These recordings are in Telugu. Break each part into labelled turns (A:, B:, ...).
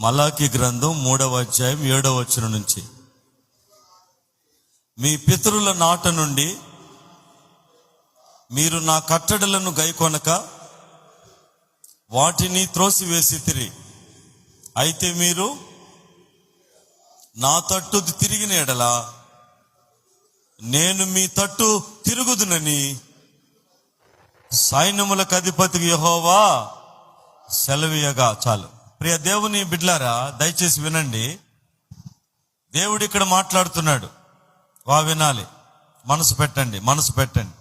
A: మలాకి గ్రంథం 3వ అధ్యాయం 7వ వచనం నుంచి. మీ పితరుల నాట నుండి మీరు నా కట్టడలను గైకొనక వాటిని త్రోసివేసితిరి. అయితే మీరు నా తట్టు తిరిగిన ఎడల నేను మీ తట్టు తిరుగుదునని సైన్యములకు అధిపతి యెహోవా సెలవీయగా. చాలు. ప్రియ దేవుని బిడ్లారా, దయచేసి వినండి. దేవుడు ఇక్కడ మాట్లాడుతున్నాడు. వినాలి. మనసు పెట్టండి, మనసు పెట్టండి,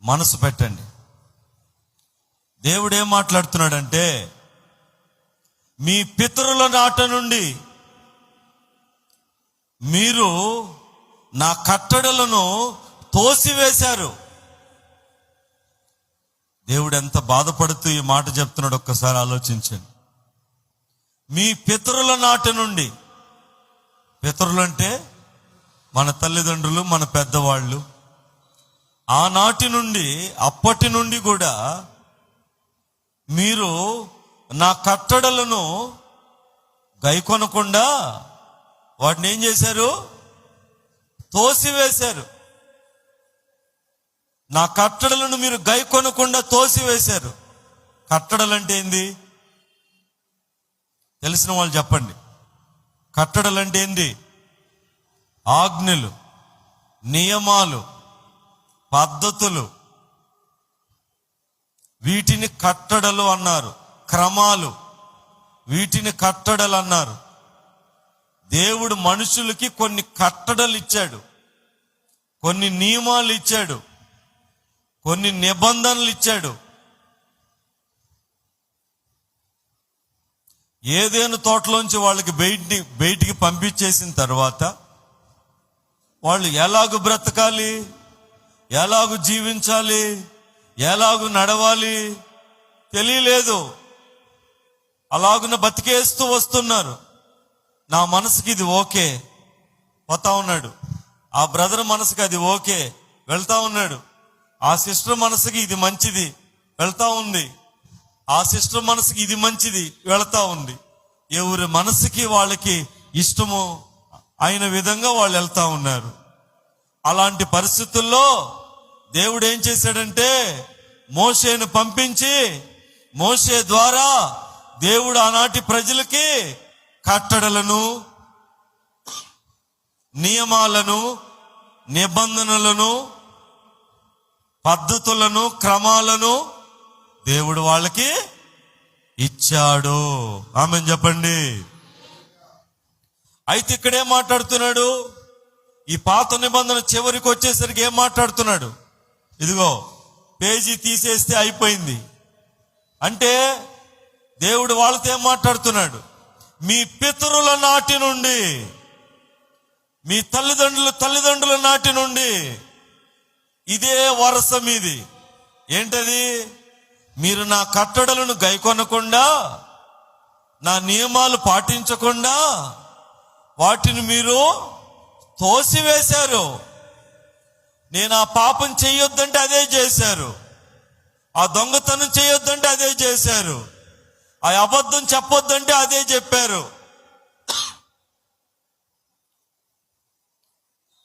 A: మనసు పెట్టండి. దేవుడు ఏం మాట్లాడుతున్నాడంటే, మీ పితరుల నాట నుండి మీరు నా కట్టడలను తోసివేశారు. దేవుడు ఎంత బాధపడుతూ ఈ మాట చెప్తున్నాడు ఒక్కసారి ఆలోచించండి. మీ పితరుల నాట నుండి, పితరులు అంటే మన తల్లిదండ్రులు, మన పెద్దవాళ్ళు, ఆనాటి నుండి, అప్పటి నుండి కూడా మీరు నా కట్టడలను గైకొనకుండా వాటిని ఏం చేశారు? తోసివేశారు. నా కట్టడలను మీరు గైకొనకుండా తోసివేశారు. కట్టడలంటే ఏంది? తెలిసిన వాళ్ళు చెప్పండి. కట్టడలంటే ఏంది? ఆజ్ఞలు, నియమాలు, పద్ధతులు. వీటిని కట్టడలు అన్నారు. క్రమాలు, వీటిని కట్టడలు అన్నారు. దేవుడు మనుషులకి కొన్ని కట్టడలు ఇచ్చాడు, కొన్ని నియమాలు ఇచ్చాడు, కొన్ని నిబంధనలు ఇచ్చాడు. ఏదైనా తోటలోంచి వాళ్ళకి బయటికి పంపించేసిన తర్వాత వాళ్ళు ఎలాగూ బ్రతకాలి, ఎలాగూ జీవించాలి, ఎలాగూ నడవాలి తెలియలేదు. అలాగున బతికేస్తూ వస్తున్నారు. నా మనసుకి ఇది ఓకే, పోతా ఉన్నాడు. ఆ బ్రదర్ మనసుకి అది ఓకే, వెళ్తా ఉన్నాడు. ఆ సిస్టర్ మనసుకి ఇది మంచిది, వెళ్తా ఉంది. ఆ సిస్టర్ మనసుకి ఇది మంచిది, వెళ్తా ఉంది. ఎవరి మనసుకి వాళ్ళకి ఇష్టము అయిన విధంగా వాళ్ళు వెళ్తా ఉన్నారు. అలాంటి పరిస్థితుల్లో దేవుడు ఏం చేశాడంటే, మోషేను పంపించి, మోషే ద్వారా దేవుడు ఆనాటి ప్రజలకి కట్టడలను, నియమాలను, నిబంధనలను, పద్ధతులను, క్రమాలను దేవుడు వాళ్ళకి ఇచ్చాడు. ఆమెన్ చెప్పండి. అయితే ఇక్కడేం మాట్లాడుతున్నాడు? ఈ పాత నిబంధన చివరికి వచ్చేసరికి ఏం మాట్లాడుతున్నాడు? ఇదిగో పేజీ తీసేస్తే అయిపోయింది అంటే దేవుడు వాళ్ళతో ఏం మాట్లాడుతున్నాడు? మీ పితరుల నాటి నుండి, మీ తల్లిదండ్రుల నాటి నుండి ఇదే వరస మీది. ఏంటది? మీరు నా కట్టడలను గైకొనకుండా, నా నియమాలు పాటించకుండా వాటిని మీరు తోసివేశారు. నేను ఆ పాపం చేయొద్దంటే అదే చేశారు, ఆ దొంగతనం చేయొద్దంటే అదే చేశారు, ఆ అబద్ధం చెప్పొద్దంటే అదే చెప్పారు,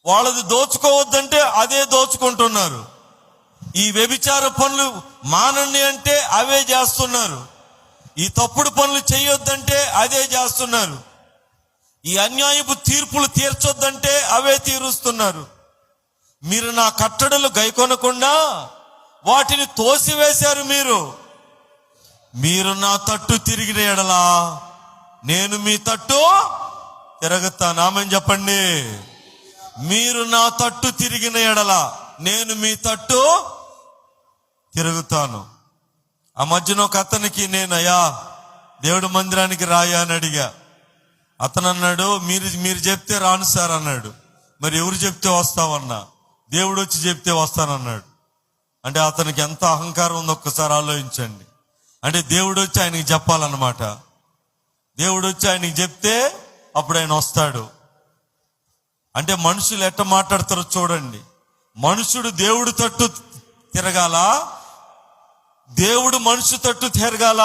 A: వాళ్ళది దోచుకోవద్దంటే అదే దోచుకుంటున్నారు. ఈ వ్యభిచార పనులు మానండి అంటే అవే చేస్తున్నారు. ఈ తప్పుడు పనులు చేయొద్దంటే అదే చేస్తున్నారు. ఈ అన్యాయపు తీర్పులు తీర్చొద్దంటే అవే తీరుస్తున్నారు. మీరు నా కట్టడలు గైకొనకుండా వాటిని తోసివేశారు. మీరు నా తట్టు తిరిగిన ఎడలా నేను మీ తట్టు తిరగతాను. ఆమెన్ చెప్పండి. మీరు నా తట్టు తిరిగిన ఎడల నేను మీ తట్టు తిరుగుతాను. ఆ మధ్యన ఒక అతనికి అయ్యా దేవుడి మందిరానికి రాయా అని అడిగా. అతను అన్నాడు, మీరు చెప్తే రాను సార్ అన్నాడు. మరి ఎవరు చెప్తే వస్తావన్నా? దేవుడు వచ్చి చెప్తే వస్తానన్నాడు. అంటే అతనికి ఎంత అహంకారం ఉందో ఒక్కసారి ఆలోచించండి. అంటే దేవుడు వచ్చి ఆయనకి చెప్పాలన్నమాట. దేవుడు వచ్చి ఆయనకి చెప్తే అప్పుడు ఆయన వస్తాడు. అంటే మనుషులు ఎట్ట మాట్లాడతారో చూడండి. మనుషుడు దేవుడి తట్టు తిరగాల, దేవుడు మనుషు తట్టు తిరగాల.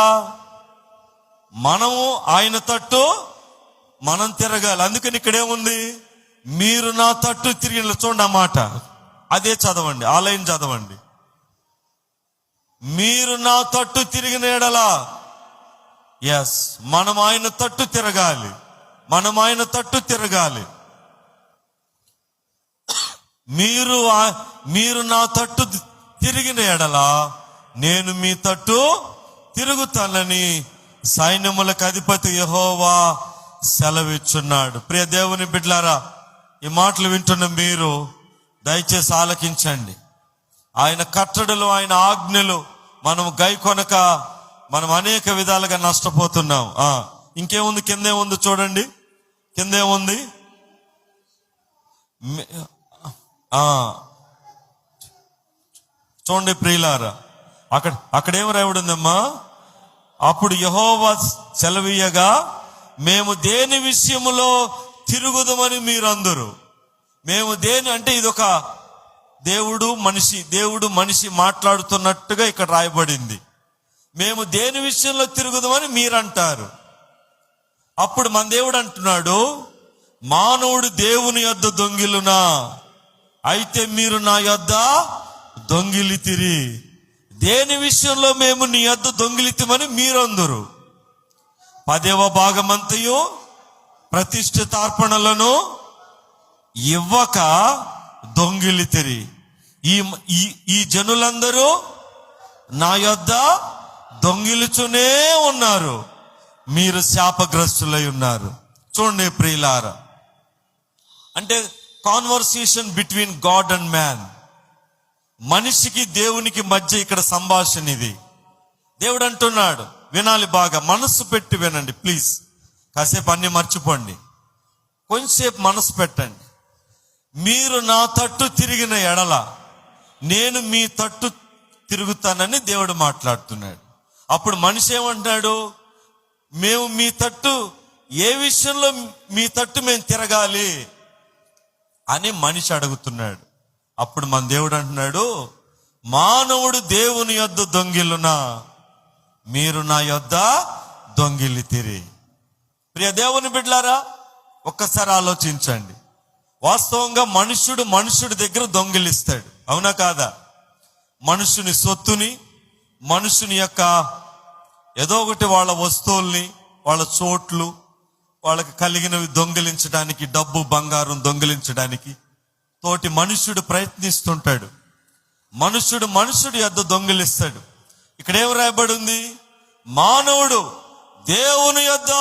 A: మనము ఆయన తట్టు మనం తిరగాలి. అందుకని ఇక్కడేముంది, మీరు నా తట్టు తిరిగిన, చూడండి ఆ మాట, అదే చదవండి, ఆ లైన్ చదవండి. మీరు నా తట్టు తిరిగిన ఎడలా, ఎస్, మనం ఆయన తట్టు తిరగాలి, మనం ఆయన తట్టు తిరగాలి. మీరు నా తట్టు తిరిగిన ఎడలా నేను మీ తట్టు తిరుగుతానని సైన్యములకు అధిపతి యెహోవా సెలవిచ్చున్నాడు. ప్రియ దేవుని బిడ్డలారా, ఈ మాటలు వింటున్న మీరు దయచేసి ఆలకించండి. ఆయన కట్టడలు, ఆయన ఆజ్ఞలు మనం గైకొనక మనం అనేక విధాలుగా నష్టపోతున్నాం. ఇంకేముంది, కిందే ఉంది చూడండి, కిందే ఉంది. చూడండి ప్రియులారా, అక్కడేం రాయబడిందమ్మా, అప్పుడు యెహోవా సెలవీయగా మేము దేని విషయములో తిరుగుదమని మీరందరూ. మేము దేని అంటే ఇదొక దేవుడు మనిషి మాట్లాడుతున్నట్టుగా ఇక్కడ రాయబడింది. మేము దేని విషయంలో తిరుగుదామని మీరంటారు. అప్పుడు మన దేవుడు అంటున్నాడు, మానవుడు దేవుని యొద్ద దొంగిలునా, అయితే మీరు నా యొద్ద దొంగిలితిరి. దేని విషయంలో మేము నీ యొద్ద దొంగిలితమని మీరందరూ 10వ భాగమంతయు ప్రతిష్ఠితార్పణలను ఇవ్వక దొంగిలితిరి. ఈ జనులందరూ నా యొద్ద దొంగిలుచునే ఉన్నారు, మీరు శాపగ్రస్తులై ఉన్నారు. చూడండి ప్రియులారా, అంటే conversation between God and man, మనిషికి దేవునికి మధ్య ఇక్కడ సంభాషణ ఇది. దేవుడు అంటున్నాడు, వినాలి, బాగా మనసు పెట్టి వినండి ప్లీజ్. కాసేపు అన్ని మర్చిపోండి, కొంచెంసేపు మనసు పెట్టండి. మీరు నా తట్టు తిరిగిన ఎడల నేను మీ తట్టు తిరుగుతానని దేవుడు మాట్లాడుతున్నాడు. అప్పుడు మనిషి ఏమంటున్నాడు, మేము మీ తట్టు, ఏ విషయంలో మీ తట్టు మేము తిరగాలి అని మనిషి అడుగుతున్నాడు. అప్పుడు మన దేవుడు అంటున్నాడు, మానవుడు దేవుని యొద్ద దొంగిలునా, మీరు నా యొద్ద దొంగిలితిరి. ప్రియ దేవుని బిడ్డలారా, ఒక్కసారి ఆలోచించండి. వాస్తవంగా మనుషుడు దగ్గర దొంగిలిస్తాడు, అవునా కాదా? మనుషుని సొత్తుని, మనుషుని యొక్క ఏదో ఒకటి వాళ్ళ వస్తువుల్ని, వాళ్ళ చోట్లు, వాళ్ళకి కలిగినవి దొంగిలించడానికి, డబ్బు బంగారం దొంగిలించడానికి తోటి మనుష్యుడు ప్రయత్నిస్తుంటాడు. మనుషుడు యొద్ద దొంగిలిస్తాడు. ఇక్కడ ఏం రాయబడి ఉంది, మానవుడు దేవుని యొద్ద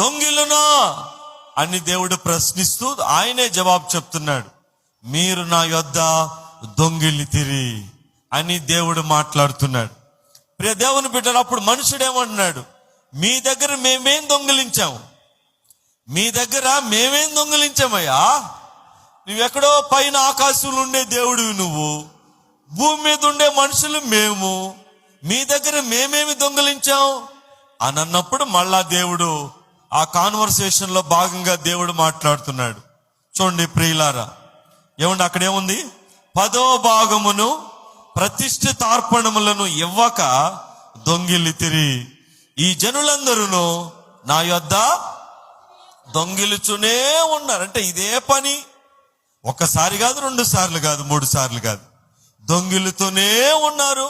A: దొంగిలునా అని దేవుడు ప్రశ్నిస్తూ ఆయనే జవాబు చెప్తున్నాడు, మీరు నా యొద్ద దొంగిలితిరి అని దేవుడు మాట్లాడుతున్నాడు. ప్రియ దేవుని బిడ్డలు, అప్పుడు మనుషుడు ఏమంటున్నాడు, మీ దగ్గర మేమేం దొంగిలించాము, మీ దగ్గర మేమేం దొంగిలించామయ్యా, నువ్వెక్కడో పైన ఆకాశంలో ఉండే దేవుడివి నువ్వు, భూమి మీద ఉండే మనుషులు మేము, మీ దగ్గర మేమేమి దొంగిలించాం అని అన్నప్పుడు మళ్ళా దేవుడు ఆ కాన్వర్సేషన్ లో భాగంగా దేవుడు మాట్లాడుతున్నాడు. చూడండి ప్రియులారా, ఏమండి అక్కడేముంది, 10వ భాగమును ప్రతిష్ఠితార్పణములను ఇవ్వక దొంగిలితిరి. ఈ జనులందరూ నా యొద్ద దొంగిలుచునే ఉన్నారు. అంటే ఇదే పని, ఒక్కసారి కాదు, 2 సార్లు కాదు, 3 సార్లు కాదు, దొంగిలుతూనే ఉన్నారు,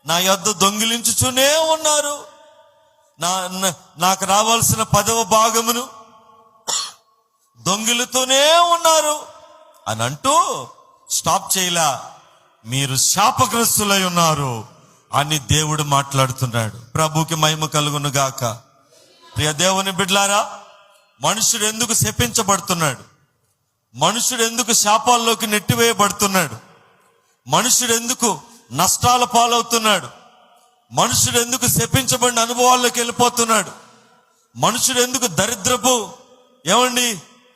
A: నా యొద్ద దొంగిలించుచునే ఉన్నారు. నాకు రావాల్సిన 10వ భాగమును దొంగిలుతూనే ఉన్నారు అని అంటూ స్టాప్ చేయలా, మీరు శాపగ్రస్తులై ఉన్నారు అని దేవుడు మాట్లాడుతున్నాడు. ప్రభుకి మహిమ కలుగును గాక. ప్రియ దేవుని బిడ్డలారా, మనుషుడు ఎందుకు శపించబడుతున్నాడు, మనుషుడు ఎందుకు శాపాల్లోకి నెట్టివేయబడుతున్నాడు, మనుషుడు ఎందుకు నష్టాల పాలవుతున్నాడు, మనుషుడు ఎందుకు శపించబడిన అనుభవాల్లోకి వెళ్ళిపోతున్నాడు, మనుషుడు ఎందుకు దరిద్రపు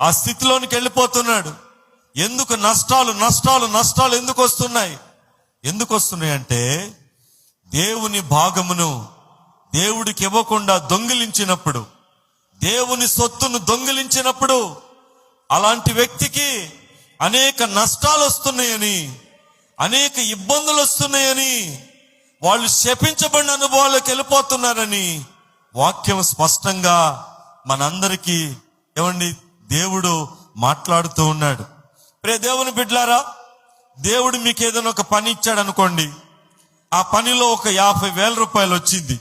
A: ఆ స్థితిలోనికి వెళ్ళిపోతున్నాడు, ఎందుకు నష్టాలు ఎందుకు వస్తున్నాయి? ఎందుకు వస్తున్నాయి అంటే దేవుని భాగమును దేవుడికి ఇవ్వకుండా దొంగిలించినప్పుడు, దేవుని సొత్తును దొంగిలించినప్పుడు అలాంటి వ్యక్తికి అనేక నష్టాలు వస్తున్నాయని, అనేక ఇబ్బందులు వస్తున్నాయని, వాళ్ళు శపించబడిన అనుభవాలకు వెళ్ళిపోతున్నారని వాక్యం స్పష్టంగా మనందరికీ ఏమండి దేవుడు మాట్లాడుతూ ఉన్నాడు. ప్రియ దేవుని బిడ్డలారా, దేవుడు మీకు ఏదైనా ఒక పని ఇచ్చాడు అనుకోండి, ఆ పనిలో ఒక 50,000 రూపాయలు వచ్చింది.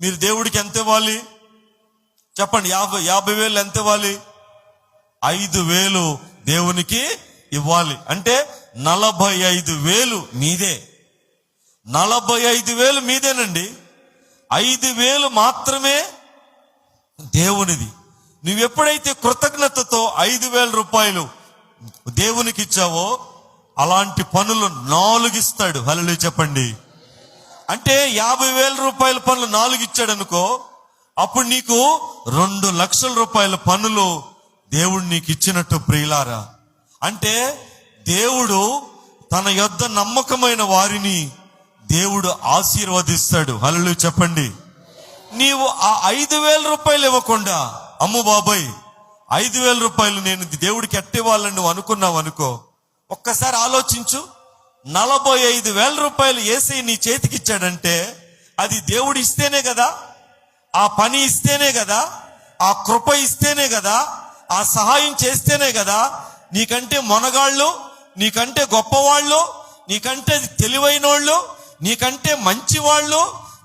A: మీరు దేవుడికి ఎంత ఇవ్వాలి చెప్పండి? 50,000 ఎంత ఇవ్వాలి? 5,000 దేవునికి ఇవ్వాలి. అంటే 45,000 మీదే. 45,000 మీదేనండి. 5,000 మాత్రమే దేవునిది. నువ్వు ఎప్పుడైతే కృతజ్ఞతతో 5,000 రూపాయలు దేవునికి ఇచ్చావో అలాంటి పనులు 4 ఇస్తాడు. హల్లెలూయా చెప్పండి. అంటే 50,000 రూపాయల పనులు 4 ఇచ్చాడు అనుకో, అప్పుడు నీకు 2 లక్షల రూపాయల పనులు దేవుడు నీకు ఇచ్చినట్టు ప్రియులారా. అంటే దేవుడు తన యొద్ద నమ్మకమైన వారిని దేవుడు ఆశీర్వదిస్తాడు. హల్లెలూయా చెప్పండి. నీవు ఆ 5,000 రూపాయలు ఇవ్వకుండా, అమ్ము బాబాయ్ 5,000 రూపాయలు నేను దేవుడికి ఎట్టివ్వాలని నువ్వు అనుకున్నావు అనుకో, ఒక్కసారి ఆలోచించు. 45,000 రూపాయలు యేసయ్య నీ చేతికి ఇచ్చాడంటే అది దేవుడు ఇస్తేనే కదా, ఆ పని ఇస్తేనే కదా, ఆ కృప ఇస్తేనే కదా, ఆ సహాయం చేస్తేనే కదా. నీకంటే మొనగాళ్ళు, నీకంటే గొప్పవాళ్ళు, నీకంటే తెలివైన వాళ్ళు, నీకంటే మంచి వాళ్ళు,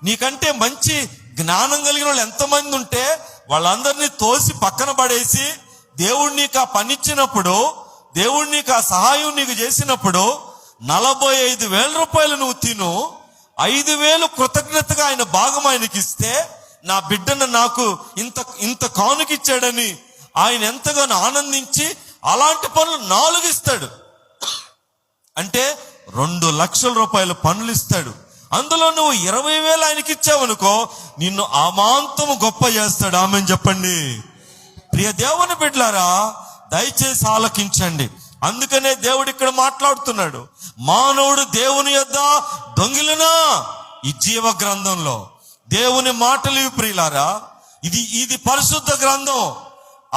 A: నీకంటే మంచి జ్ఞానం కలిగిన వాళ్ళు ఎంతమంది ఉంటే వాళ్ళందరినీ తోసి పక్కన పడేసి దేవుడు నీకు ఆ పని ఇచ్చినప్పుడు, దేవుడు నీకు ఆ సహాయం నీకు చేసినప్పుడు 45,000 రూపాయలు నువ్వు తిను, 5,000 కృతజ్ఞతగా ఆయన భాగం ఆయనకి ఇస్తే, నా బిడ్డను నాకు ఇంత కానుకిచ్చాడని ఆయన ఎంతగానో ఆనందించి అలాంటి పనులు 4 ఇస్తాడు. అంటే 2 లక్షల రూపాయల పనులు ఇస్తాడు. అందులో నువ్వు 20,000 ఆయనకి ఇచ్చావనుకో, నిన్ను అమాంతము గొప్ప చేస్తాడు. ఆమేన్ చెప్పండి. ప్రియ దేవుని బిడ్డలారా, దయచేసి ఆలకించండి. అందుకనే దేవుడు ఇక్కడ మాట్లాడుతున్నాడు, మానవుడు దేవుని యొద్ద దొంగిలినా ఈ జీవ గ్రంథంలో దేవుని మాటలు ఇవి ప్రియులారా. ఇది పరిశుద్ధ గ్రంథం.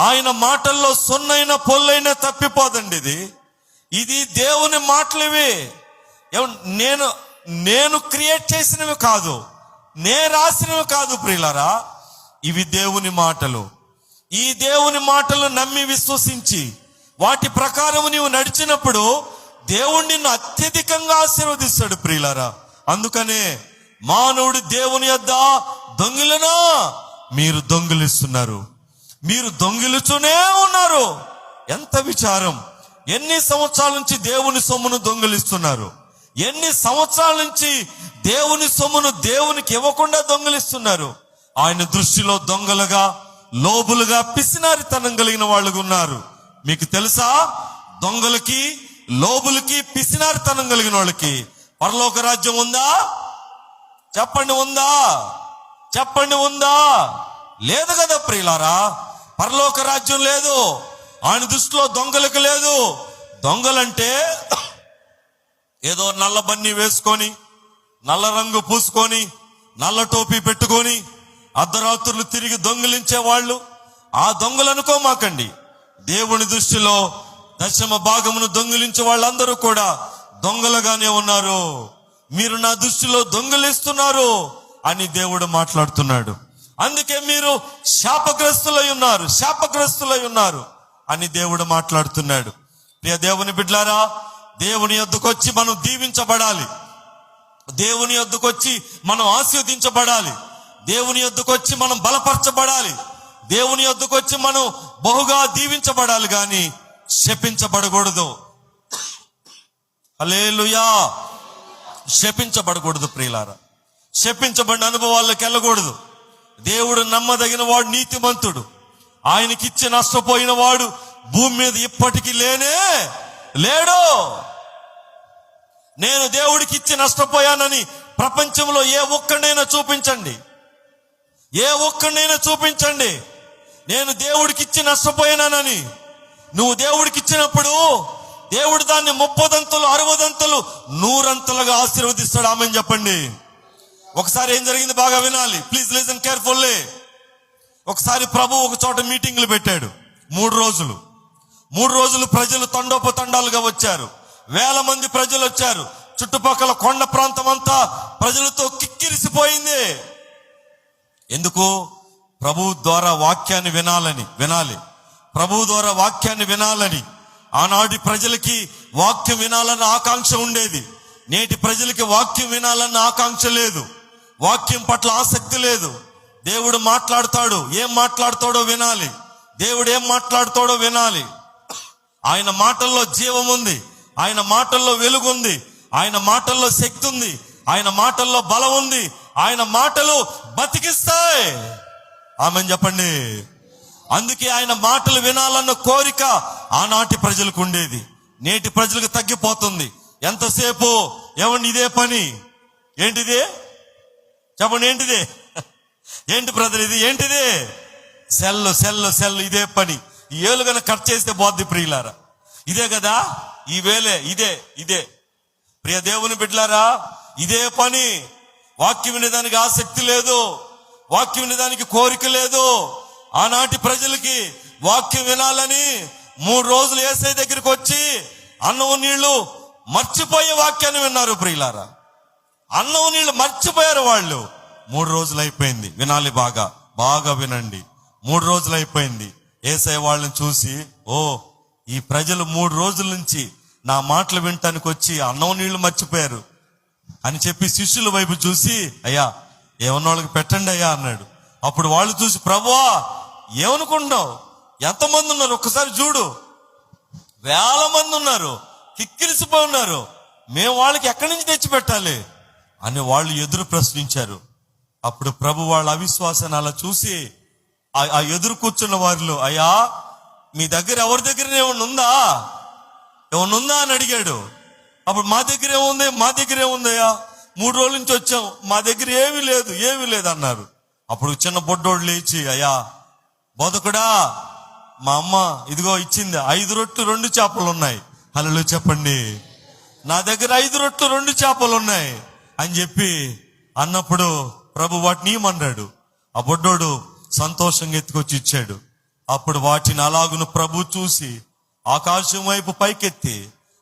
A: ఆయన మాటల్లో సొన్నైన పొల్లైన తప్పిపోదండి. ఇది దేవుని మాటలు. ఇవి నేను క్రియేట్ చేసినవి కాదు, నేను రాసినవి కాదు ప్రియులారా. ఇవి దేవుని మాటలు. ఈ దేవుని మాటలు నమ్మి విశ్వసించి వాటి ప్రకారం నీవు నడిచినప్పుడు దేవుడు నిన్ను అత్యధికంగా ఆశీర్వదిస్తాడు ప్రియులారా. అందుకనే మానవుడు దేవుని యొద్ద దొంగిలినా మీరు దొంగిలిస్తున్నారు, మీరు దొంగిలుతూనే ఉన్నారు. ఎంత విచారం! ఎన్ని సంవత్సరాల నుంచి దేవుని సొమ్మును దొంగిలిస్తున్నారు? ఎన్ని సంవత్సరాల నుంచి దేవుని సొమ్మును దేవునికి ఇవ్వకుండా దొంగిలిస్తున్నారు? ఆయన దృష్టిలో దొంగలుగా, లోబులుగా, పిసినారితనం కలిగిన వాళ్ళు ఉన్నారు. మీకు తెలుసా? దొంగలకి, లోబులకి, పిసినారితనం కలిగిన వాళ్ళకి పరలోక రాజ్యం ఉందా? చెప్పండి, ఉందా? చెప్పండి, ఉందా? లేదు కదా ప్రియులారా. పరలోక రాజ్యం లేదు. ఆయన దృష్టిలో దొంగలకు లేదు. దొంగలంటే ఏదో నల్ల బన్నీ వేసుకొని, నల్ల రంగు పూసుకొని, నల్ల టోపీ పెట్టుకొని అర్ధరాత్రులు తిరిగి దొంగిలించే వాళ్ళు. ఆ దొంగలు అనుకోమాకండి. దేవుని దృష్టిలో దశమ భాగమును దొంగిలించే వాళ్ళందరూ కూడా దొంగలుగానే ఉన్నారు. మీరు నా దృష్టిలో దొంగిలిస్తున్నారు అని దేవుడు మాట్లాడుతున్నాడు. అందుకే మీరు శాపగ్రస్తులై ఉన్నారు, శాపగ్రస్తులై ఉన్నారు అని దేవుడు మాట్లాడుతున్నాడు. ప్రియ దేవుని బిడ్డలారా, దేవుని యొద్దకు వచ్చి మనం దీవించబడాలి. దేవుని యొద్దకు వచ్చి మనం ఆశీర్వదించబడాలి. దేవుని యొద్దకు వచ్చి మనం బలపరచబడాలి. దేవుని యొద్దకు వచ్చి మనం బహుగా దీవించబడాలి, కానీ శపించబడకూడదు. హల్లెలూయా. శపించబడకూడదు ప్రియులారా. శపించబడిన అనుభవాల్లోకి వెళ్ళకూడదు. దేవుడు నమ్మదగిన వాడు, నీతిమంతుడు. ఆయనకిచ్చి నష్టపోయిన వాడు భూమి మీద ఇప్పటికీ లేడు. నేను దేవుడికి ఇచ్చి నష్టపోయానని ప్రపంచంలో ఏ ఒక్కడైనా చూపించండి, ఏ ఒక్కడైనా చూపించండి. నేను దేవుడికి ఇచ్చి నష్టపోయానని. నువ్వు దేవుడికి ఇచ్చినప్పుడు దేవుడు దాన్ని 30 60 100 ఆశీర్వదిస్తాడు. ఆమేన్ చెప్పండి. ఒకసారి ఏం జరిగింది బాగా వినాలి, ప్లీజ్ లిసన్ కేర్ఫుల్లీ. ఒకసారి ప్రభు ఒక చోట మీటింగ్లు పెట్టాడు. 3 రోజులు ప్రజలు తండోపతండాలుగా వచ్చారు. 1000 మంది ప్రజలు వచ్చారు. చుట్టుపక్కల కొండ ప్రాంతం అంతా ప్రజలతో కిక్కిరిసిపోయింది. ఎందుకు? ప్రభువు ద్వారా వాక్యాన్ని వినాలి. ప్రభువు ద్వారా వాక్యాన్ని వినాలని ఆనాటి ప్రజలకి వాక్యం వినాలన్న ఆకాంక్ష ఉండేది. నేటి ప్రజలకి వాక్యం వినాలన్న ఆకాంక్ష లేదు. వాక్యం పట్ల ఆసక్తి లేదు. దేవుడు మాట్లాడతాడు, ఏం మాట్లాడతాడో వినాలి. దేవుడు ఏం మాట్లాడతాడో వినాలి. ఆయన మాటల్లో జీవం ఉంది, ఆయన మాటల్లో వెలుగు ఉంది, ఆయన మాటల్లో శక్తి ఉంది, ఆయన మాటల్లో బలం ఉంది. ఆయన మాటలు బతికిస్తాయి. ఆమేన్ చెప్పండి. అందుకే ఆయన మాటలు వినాలన్న కోరిక ఆనాటి ప్రజలకు ఉండేది. నేటి ప్రజలకు తగ్గిపోతుంది. ఎంతసేపు ఏమండి ఇదే పని, ఏంటిది చెప్పండి, ఏంటిది, ఏంటి బ్రదర్ ఇది, ఏంటిది, సెల్ ఇదే పని. ఈ ఏళ్ళు కనుక కట్ చేస్తే పోద్ది ప్రియులారా, ఇదే కదా ఈ వేలే, ఇదే ప్రియ దేవుని బిడ్డలారా, ఇదే పని. వాక్యం వినేదానికి ఆసక్తి లేదు, వాక్యం వినేదానికి కోరిక లేదు. ఆనాటి ప్రజలకి వాక్యం వినాలని 3 రోజులు యేసయ్య దగ్గరికి వచ్చి అన్నం నీళ్లు మర్చిపోయే వాక్యాన్ని విన్నారు ప్రియులారా. అన్నం నీళ్లు మర్చిపోయారు వాళ్ళు. 3 రోజులు అయిపోయింది. వినాలి, బాగా వినండి. 3 రోజులు అయిపోయింది. యేసయ్య వాళ్ళని చూసి, ఓ ఈ ప్రజలు 3 రోజుల నుంచి నా మాటలు వినటానికి వచ్చి అన్నం నీళ్లు మర్చిపోయారు అని చెప్పి శిష్యుల వైపు చూసి, అయ్యా ఏమన్నా వాళ్ళకి పెట్టండి అయ్యా అన్నాడు. అప్పుడు వాళ్ళు చూసి, ప్రభువా ఏమనుకుంటున్నావు, ఎంతమంది ఉన్నారు ఒక్కసారి చూడు, వేల మంది ఉన్నారు, కిక్కిరిసిపోయి ఉన్నారు, మేము వాళ్ళకి ఎక్కడి నుంచి తెచ్చి పెట్టాలి అని వాళ్ళు ఎదురు ప్రశ్నించారు. అప్పుడు ప్రభు వాళ్ళ అవిశ్వాసాన్ని అలా చూసి ఆ ఎదురు కూర్చున్న వారిలో, అయ్యా మీ దగ్గర ఎవరి దగ్గర ఏమన్నా ఉందా అని అడిగాడు. అప్పుడు మా దగ్గర ఏముందయ్యా, 3 రోజుల నుంచి వచ్చాం, మా దగ్గర ఏమీ లేదు అన్నారు. అప్పుడు చిన్న బొడ్డోడు లేచి, అయ్యా బోధకుడా, మా అమ్మ ఇదిగో ఇచ్చింది 5 రొట్టెలు 2 చేపలు ఉన్నాయి. హల్లెలూయా చెప్పండి. నా దగ్గర 5 రొట్టెలు 2 చేపలు ఉన్నాయి అని చెప్పి అన్నప్పుడు ప్రభు వాటిని ఇమ్మన్నాడు. ఆ బొడ్డోడు సంతోషంగా ఎత్తుకొచ్చి ఇచ్చాడు. అప్పుడు వాటిని అలాగును ప్రభు చూసి ఆకాశం వైపు పైకెత్తి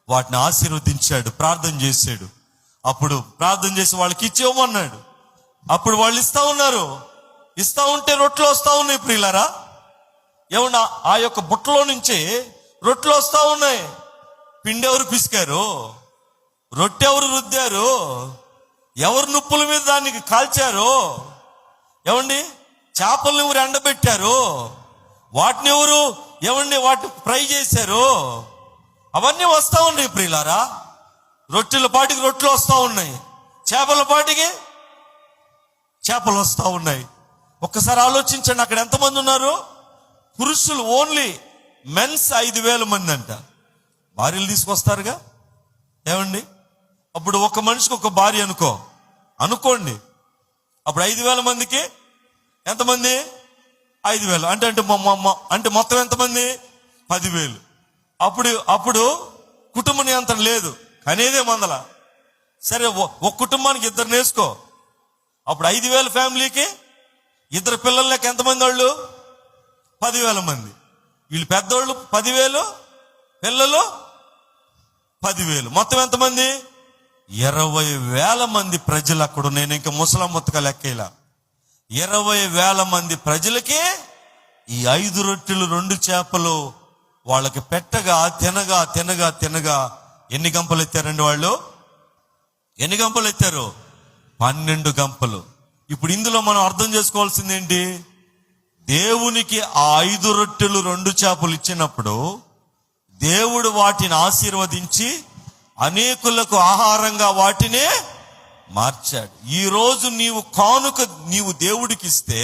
A: వాటిని ఆశీర్వదించాడు, ప్రార్థన చేశాడు. అప్పుడు ప్రార్థన చేసి వాళ్ళకి ఇచ్చేవమన్నాడు. అప్పుడు వాళ్ళు ఇస్తా ఉంటే రొట్టెలు వస్తా ఉన్నాయి ప్రియులారా. ఏమన్నా ఆ యొక్క బుట్టలో నుంచి రొట్టెలు వస్తా ఉన్నాయి. పిండి ఎవరు పిసికారు, రొట్టె ఎవరు రుద్దారు, ఎవరు నుప్పుల మీద దానికి కాల్చారు, ఏమండి చేపలను ఎవరు ఎండబెట్టారు, వాటిని ఎవరు వాటిని ఫ్రై చేశారు, అవన్నీ వస్తా ఉన్నాయి ప్రియులారా. రొట్టెల పాటికి రొట్టెలు వస్తా ఉన్నాయి, చేపల పాటికి చేపలు వస్తా ఉన్నాయి. ఒక్కసారి ఆలోచించండి, అక్కడ ఎంతమంది ఉన్నారు? పురుషులు ఓన్లీ మెన్స్ 5,000 మంది అంట. భార్యలు తీసుకొస్తారుగా ఏమండి. అప్పుడు ఒక మనిషికి ఒక భార్య అనుకోండి. అప్పుడు 5,000 మందికి ఎంతమంది? 5,000 అంటే మొత్తం ఎంతమంది? 10,000. అప్పుడు కుటుంబ నియంత్రణ లేదు, కనేదే మందల. సరే ఒక కుటుంబానికి 2 నేసుకో. అప్పుడు 5,000 ఫ్యామిలీకి 2 పిల్లలు లెక్క ఎంతమంది వాళ్ళు? 10,000 మంది. వీళ్ళు పెద్దోళ్ళు 10,000, పిల్లలు 10,000, మొత్తం ఎంతమంది? 20,000 మంది ప్రజలు అక్కడ. నేను ఇంకా ముసలమ్మొత్తగా లెక్కేలా 20,000 మంది ప్రజలకి ఈ 5 రొట్టెలు 2 చేపలు వాళ్ళకి పెట్టగా తినగా ఎన్ని గంపలు ఎత్తారండి వాళ్ళు? ఎన్ని గంపలు ఎత్తారు? 12 గంపలు. ఇప్పుడు ఇందులో మనం అర్థం చేసుకోవాల్సింది ఏంటి? దేవునికి ఆ 5 రొట్టెలు 2 చేపలు ఇచ్చినప్పుడు దేవుడు వాటిని ఆశీర్వదించి అనేకులకు ఆహారంగా వాటిని మార్చాడు. ఈ రోజు నీవు కానుక నీవు దేవుడికి ఇస్తే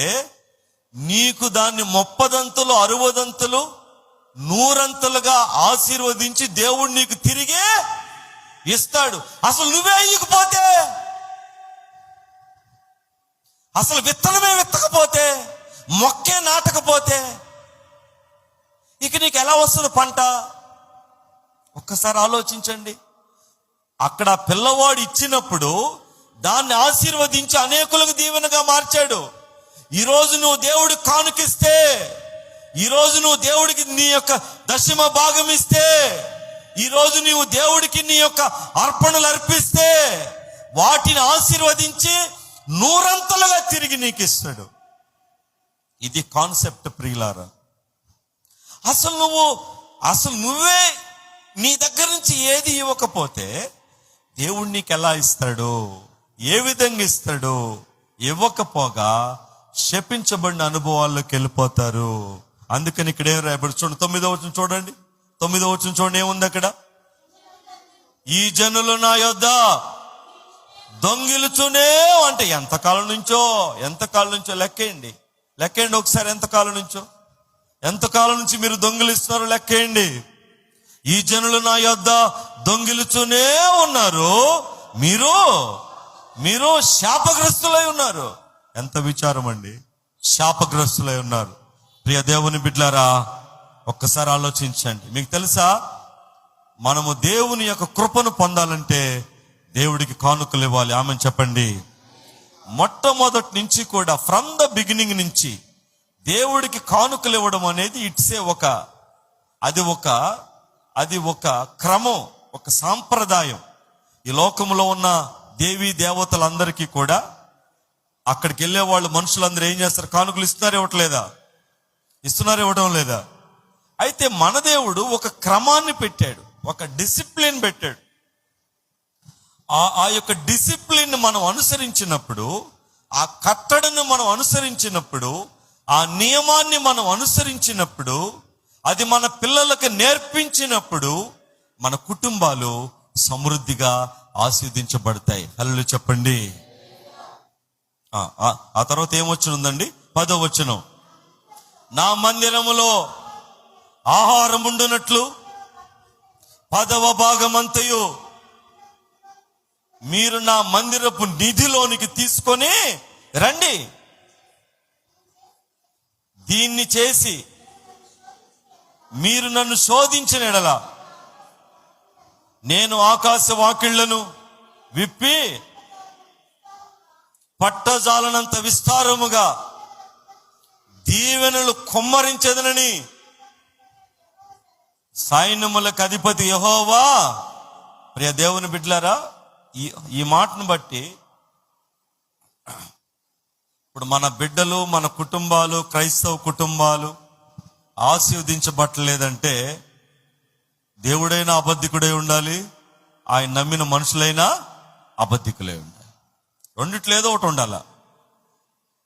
A: నీకు దాన్ని 30 60 100 ఆశీర్వదించి దేవుడు నీకు తిరిగే ఇస్తాడు. అసలు నువ్వే ఇయ్యకపోతే, అసలు విత్తనమే విత్తకపోతే, మొక్కే నాటకపోతే ఇక నీకు ఎలా వస్తుంది పంట? ఒక్కసారి ఆలోచించండి. అక్కడ పిల్లవాడు ఇచ్చినప్పుడు దాన్ని ఆశీర్వదించి అనేకులకు దీవెనగా మార్చాడు. ఈరోజు నువ్వు దేవుడు కానుకిస్తే, ఈరోజు నువ్వు దేవుడికి నీ యొక్క దశమ భాగం ఇస్తే, ఈరోజు నీవు దేవుడికి నీ యొక్క అర్పణలు అర్పిస్తే వాటిని ఆశీర్వదించి 100 తిరిగి నీకు ఇస్తాడు. ఇది కాన్సెప్ట్ ప్రియులారా. అసలు నువ్వే నీ దగ్గర నుంచి ఏది ఇవ్వకపోతే దేవుడు నీకు ఎలా ఇస్తాడు, ఏ విధంగా ఇస్తాడు? ఇవ్వకపోగా శపించబడిన అనుభవాల్లోకి వెళ్ళిపోతారు. అందుకని ఇక్కడ ఏం రాయబడి చూడండి, 9వ వచనం చూడండి. 9వ వచనం చూడండి, ఏముంది అక్కడ? ఈ జనులు నా యొద్ద దొంగిలుచునే, అంటే ఎంతకాలం నుంచో లెక్కేయండి ఒకసారి. ఎంతకాలం నుంచి మీరు దొంగిలిస్తున్నారు లెక్కేయండి. ఈ జనులు నా యొద్ద దొంగిలుచునే ఉన్నారు, మీరు శాపగ్రస్తులై ఉన్నారు. ఎంత విచారం అండి, శాపగ్రస్తులై ఉన్నారు. ప్రియ దేవుని బిడ్డలారా, ఒక్కసారి ఆలోచించండి. మీకు తెలుసా, మనము దేవుని యొక్క కృపను పొందాలంటే దేవుడికి కానుకలు ఇవ్వాలి. ఆమెను చెప్పండి. మొట్టమొదటి నుంచి కూడా, ఫ్రమ్ ద బిగినింగ్ నుంచి దేవుడికి కానుకలు ఇవ్వడం అనేది అది ఒక క్రమం, ఒక సాంప్రదాయం. ఈ లోకంలో ఉన్న దేవీ దేవతలందరికీ కూడా అక్కడికి వెళ్ళే వాళ్ళు, మనుషులందరూ ఏం చేస్తారు? కానుకలు ఇస్తున్నారు, ఇవ్వడం లేదా? అయితే మన దేవుడు ఒక క్రమాన్ని పెట్టాడు, ఒక డిసిప్లిన్ పెట్టాడు. ఆ యొక్క డిసిప్లిన్ మనం అనుసరించినప్పుడు, ఆ కట్టడను మనం అనుసరించినప్పుడు, ఆ నియమాన్ని మనం అనుసరించినప్పుడు, అది మన పిల్లలకు నేర్పించినప్పుడు మన కుటుంబాలు సమృద్ధిగా ఆశీర్వదించబడతాయి. హల్లెలూయా చెప్పండి. ఆ తర్వాత ఏమొచ్చునుందండి? 10వ వచనం. నా మందిరములో ఆహారం ఉండునట్లు 10వ భాగమంతయు మీరు నా మందిరపు నిధిలోనికి తీసుకొని రండి. దీన్ని చేసి మీరు నన్ను శోధించిన ఎడల నేను ఆకాశ వాకిళ్లను విప్పి పట్టజాలనంత విస్తారముగా దీవెనలు కుమ్మరించెదనని సైన్యములకు అధిపతి యెహోవా. ప్రియ దేవుని బిడ్డలారా, ఈ మాటను బట్టి ఇప్పుడు మన బిడ్డలు, మన కుటుంబాలు, క్రైస్తవ కుటుంబాలు ఆశీర్వదించబట్టలేదంటే దేవుడైనా అబద్ధికుడై ఉండాలి, ఆయన నమ్మిన మనుషులైనా అబద్ధికులై ఉండాలి. రెండిట్లో ఏదో ఒకటి ఉండాల.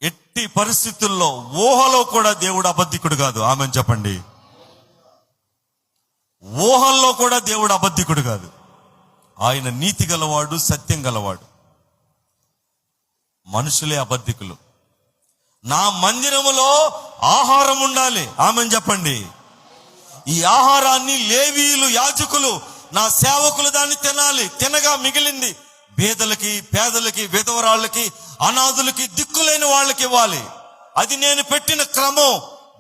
A: ఎట్టి పరిస్థితుల్లో ఊహలో కూడా దేవుడు అబద్ధికుడు కాదు. ఆమెను చెప్పండి. ఊహల్లో కూడా దేవుడు అబద్ధికుడు కాదు. ఆయన నీతి గలవాడు, సత్యం గలవాడు. మనుషులే అబద్ధికులు. నా మందిరములో ఆహారం ఉండాలి. ఆమెను చెప్పండి. ఈ ఆహారాన్ని లేవీయులు, యాజకులు, నా సేవకులు దాన్ని తినాలి. తినగా మిగిలింది బీదలకి, పేదలకి, విధవరాళ్ళకి, అనాథులకి, దిక్కులేని వాళ్ళకి ఇవ్వాలి. అది నేను పెట్టిన క్రమం.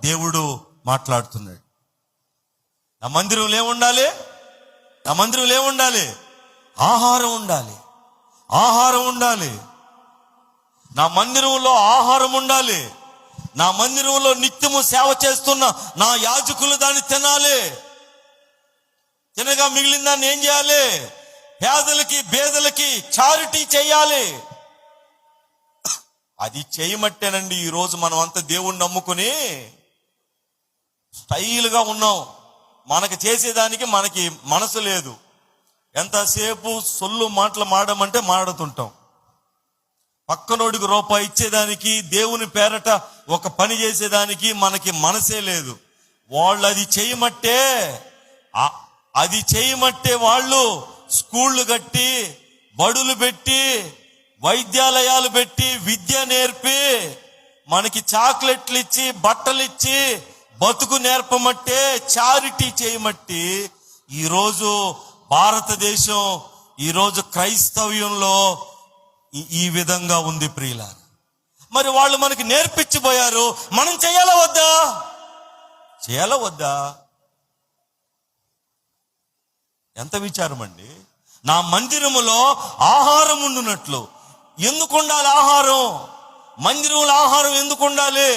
A: దేవుడు మాట్లాడుతున్నాడు. నా మందిరంలో ఏముండాలి? ఆహారం ఉండాలి. నా మందిరంలో ఆహారం ఉండాలి. నా మందిరంలో నిత్యము సేవ చేస్తున్న నా యాజకులు దాన్ని తినాలి. తినగా మిగిలిన దాన్ని ఏం చేయాలి? పేదలకి, బేదలకి చారిటీ చేయాలి. అది చేయమట్టేనండి. ఈరోజు మనం అంతా దేవుణ్ణి నమ్ముకుని స్టైల్గా ఉన్నాం. మనకి చేసేదానికి మనకి మనసు లేదు. ఎంతసేపు సొల్లు మాటలు మాడమంటే మాడుతుంటాం. పక్కనోడికి రూపాయి ఇచ్చేదానికి, దేవుని పేరట ఒక పని చేసేదానికి మనకి మనసే లేదు. వాళ్ళు అది చేయమట్టే వాళ్ళు స్కూళ్ళు కట్టి, బడులు పెట్టి, వైద్యాలయాలు పెట్టి, విద్య నేర్పి, మనకి చాక్లెట్లు ఇచ్చి, బట్టలు ఇచ్చి, బతుకు నేర్పమట్టే, చారిటీ చేయమట్టి ఈరోజు భారతదేశం, ఈరోజు క్రైస్తవ్యంలో ఈ విధంగా ఉంది ప్రియులారా. మరి వాళ్ళు మనకి నేర్పించిపోయారు. మనం చేయాలా వద్దా? ఎంత విచారం అండి. నా మందిరములో ఆహారం ఉండునట్లు. ఎందుకు ఉండాలి ఆహారం? మందిరంలో ఆహారం ఎందుకు ఉండాలి?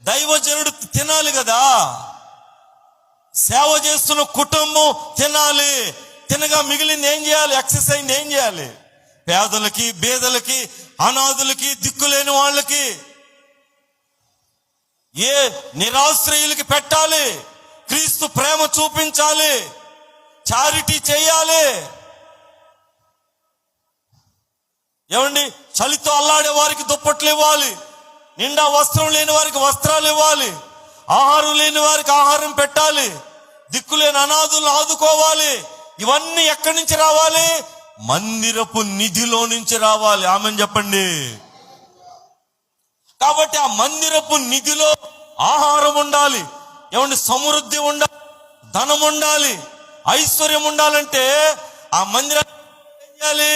A: దైవజనుడు తినాలి కదా. సేవ చేస్తున్న కుటుంబం తినాలి. తినగా మిగిలింది ఏం చేయాలి? ఎక్సర్సైజ్ ఏం చేయాలి? పేదలకి, బేదలకి, అనాథులకి, దిక్కులేని వాళ్ళకి. ఏ నిరాశ్రయులకి పెట్టాలి, క్రీస్తు ప్రేమ చూపించాలి, చారిటీ చేయాలి. ఏమండి, చలితో అల్లాడే వారికి దుప్పట్లు ఇవ్వాలి, నిండా వస్త్రం లేని వారికి వస్త్రాలు ఇవ్వాలి, ఆహారం లేని వారికి ఆహారం పెట్టాలి, దిక్కులేని అనాథులను ఆదుకోవాలి. ఇవన్నీ ఎక్కడి నుంచి రావాలి? మందిరపు నిధిలో నుంచి రావాలి. ఆమెన్ చెప్పండి. కాబట్టి ఆ మందిరపు నిధిలో ఆహారం ఉండాలి, ఏమండి, సమృద్ధి ఉండాలి, ధనం ఉండాలి, ఐశ్వర్యం ఉండాలంటే ఆ మందిరాన్ని ఏం చేయాలి?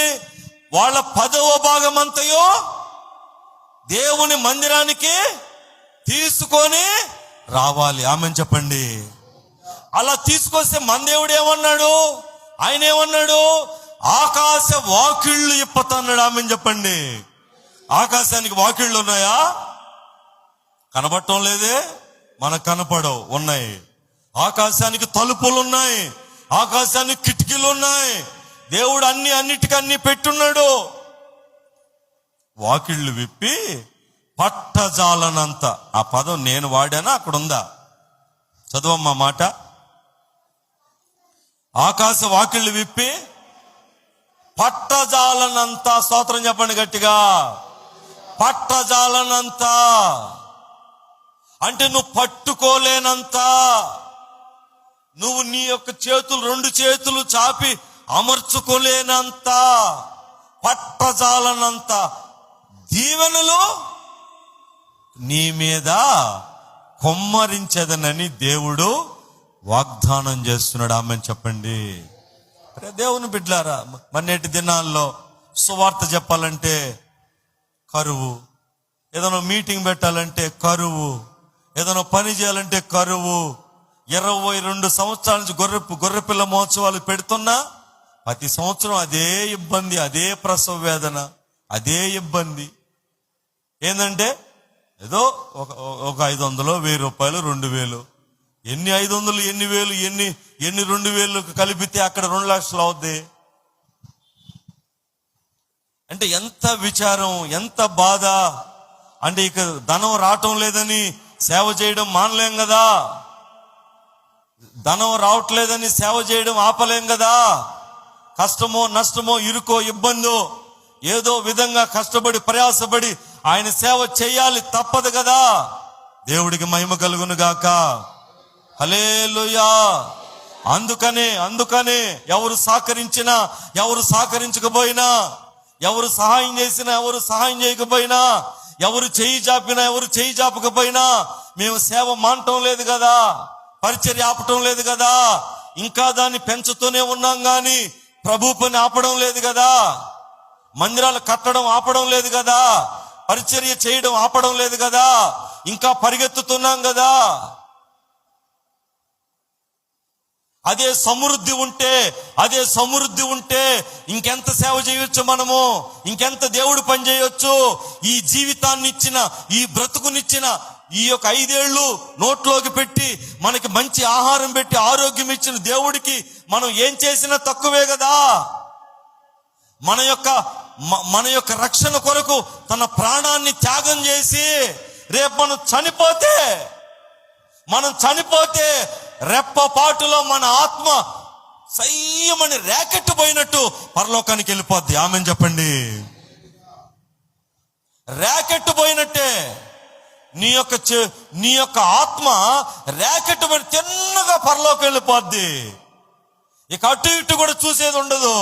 A: వాళ్ళ 10వ భాగం అంతయో దేవుని మందిరానికి తీసుకొని రావాలి. ఆమెన్ చెప్పండి. అలా తీసుకొస్తే మన దేవుడు ఏమన్నాడు? ఆయన ఏమన్నాడు? ఆకాశ వాకిళ్ళు ఇప్పతన్నాడు. ఆమెన్ చెప్పండి. ఆకాశానికి వాకిళ్ళు ఉన్నాయా? కనబడటం లేదే, మనకు కనపడవు, ఉన్నాయి. ఆకాశానికి తలుపులు ఉన్నాయి, ఆకాశానికి కిటికీలు ఉన్నాయి. దేవుడు అన్నిటికన్నీ పెట్టున్నాడు. వాకిళ్ళు విప్పి పట్టజాలనంత, ఆ పదం నేను వాడానా, అక్కడ ఉందా? చదువమ్మా మాట. ఆకాశ వాకిళ్ళు విప్పి పట్టజాలనంత. స్తోత్రం చెప్పండి గట్టిగా. పట్టజాలనంత అంటే నువ్వు పట్టుకోలేనంత, నువ్వు నీ యొక్క చేతులు 2 చేతులు చాపి అమర్చుకోలేనంత, పట్టజాలనంత దీవెనలు నీ మీద కొమ్మరించదనని దేవుడు వాగ్దానం చేస్తున్నాడు. ఆమెన్ చెప్పండి. దేవుని బిడ్డలారా, మొన్నటి దినాల్లో సువార్త చెప్పాలంటే కరువు, ఏదైనా మీటింగ్ పెట్టాలంటే కరువు, ఏదైనా పని చేయాలంటే కరువు. 22 సంవత్సరాల నుంచి గొర్రెపిల్ల మహోత్సవాలు పెడుతున్నా ప్రతి సంవత్సరం అదే ఇబ్బంది, అదే ప్రసవ వేదన, అదే ఇబ్బంది. ఏంటంటే ఏదో ఒక 500, 1000 రూపాయలు, 2000. ఎన్ని 500, ఎన్ని 1000, ఎన్ని 2000 కలిపితే అక్కడ 2 లక్షలు అవుద్ది. అంటే ఎంత విచారం, ఎంత బాధ. అంటే ఇక ధనం రావటం లేదని సేవ చేయడం మానలేం కదా, ధనం రావట్లేదని సేవ చేయడం ఆపలేం కదా. కష్టమో నష్టమో ఇరుకో ఇబ్బందో ఏదో విధంగా కష్టపడి ప్రయాసపడి ఆయన సేవ చేయాలి, తప్పదు కదా. దేవుడికి మహిమ కలుగును గాక. హల్లెలూయా. అందుకనే ఎవరు సహకరించినా, ఎవరు సహకరించకపోయినా, ఎవరు సహాయం చేసినా, ఎవరు సహాయం చేయకపోయినా, ఎవరు చేయి చాపినా, ఎవరు చేయి చాపకపోయినా మేము సేవ మానటం లేదు కదా, పరిచర్య ఆపటం లేదు కదా, ఇంకా దాన్ని పెంచుతూనే ఉన్నాం గాని ప్రభు పని ఆపడం లేదు కదా, మందిరాలు కట్టడం ఆపడం లేదు కదా, పరిచర్య చేయడం ఆపడం లేదు కదా, ఇంకా పరిగెత్తుతున్నాం కదా. అదే సమృద్ధి ఉంటే ఇంకెంత సేవ చేయొచ్చు మనము, ఇంకెంత దేవుడు పని చేయొచ్చు. ఈ జీవితాన్ని ఇచ్చిన, ఈ బ్రతుకునిచ్చిన, ఈ యొక్క 5 ఏళ్ళు నోట్లోకి పెట్టి మనకి మంచి ఆహారం పెట్టి ఆరోగ్యం ఇచ్చిన దేవుడికి మనం ఏం చేసినా తక్కువే కదా. మన యొక్క రక్షణ కొరకు తన ప్రాణాన్ని త్యాగం చేసి రేపు మనం చనిపోతే రెప్పపాటులో మన ఆత్మ సయ్యమని ర్యాకెట్ పోయినట్టు పరలోకానికి వెళ్ళిపోద్ది. ఆమెన్ చెప్పండి. ర్యాకెట్ పోయినట్టే నీ యొక్క ఆత్మ ర్యాకెట్ పడి తిన్నగా పరలోకం వెళ్ళిపోద్ది. ఇక అటు ఇటు కూడా చూసేది ఉండదు.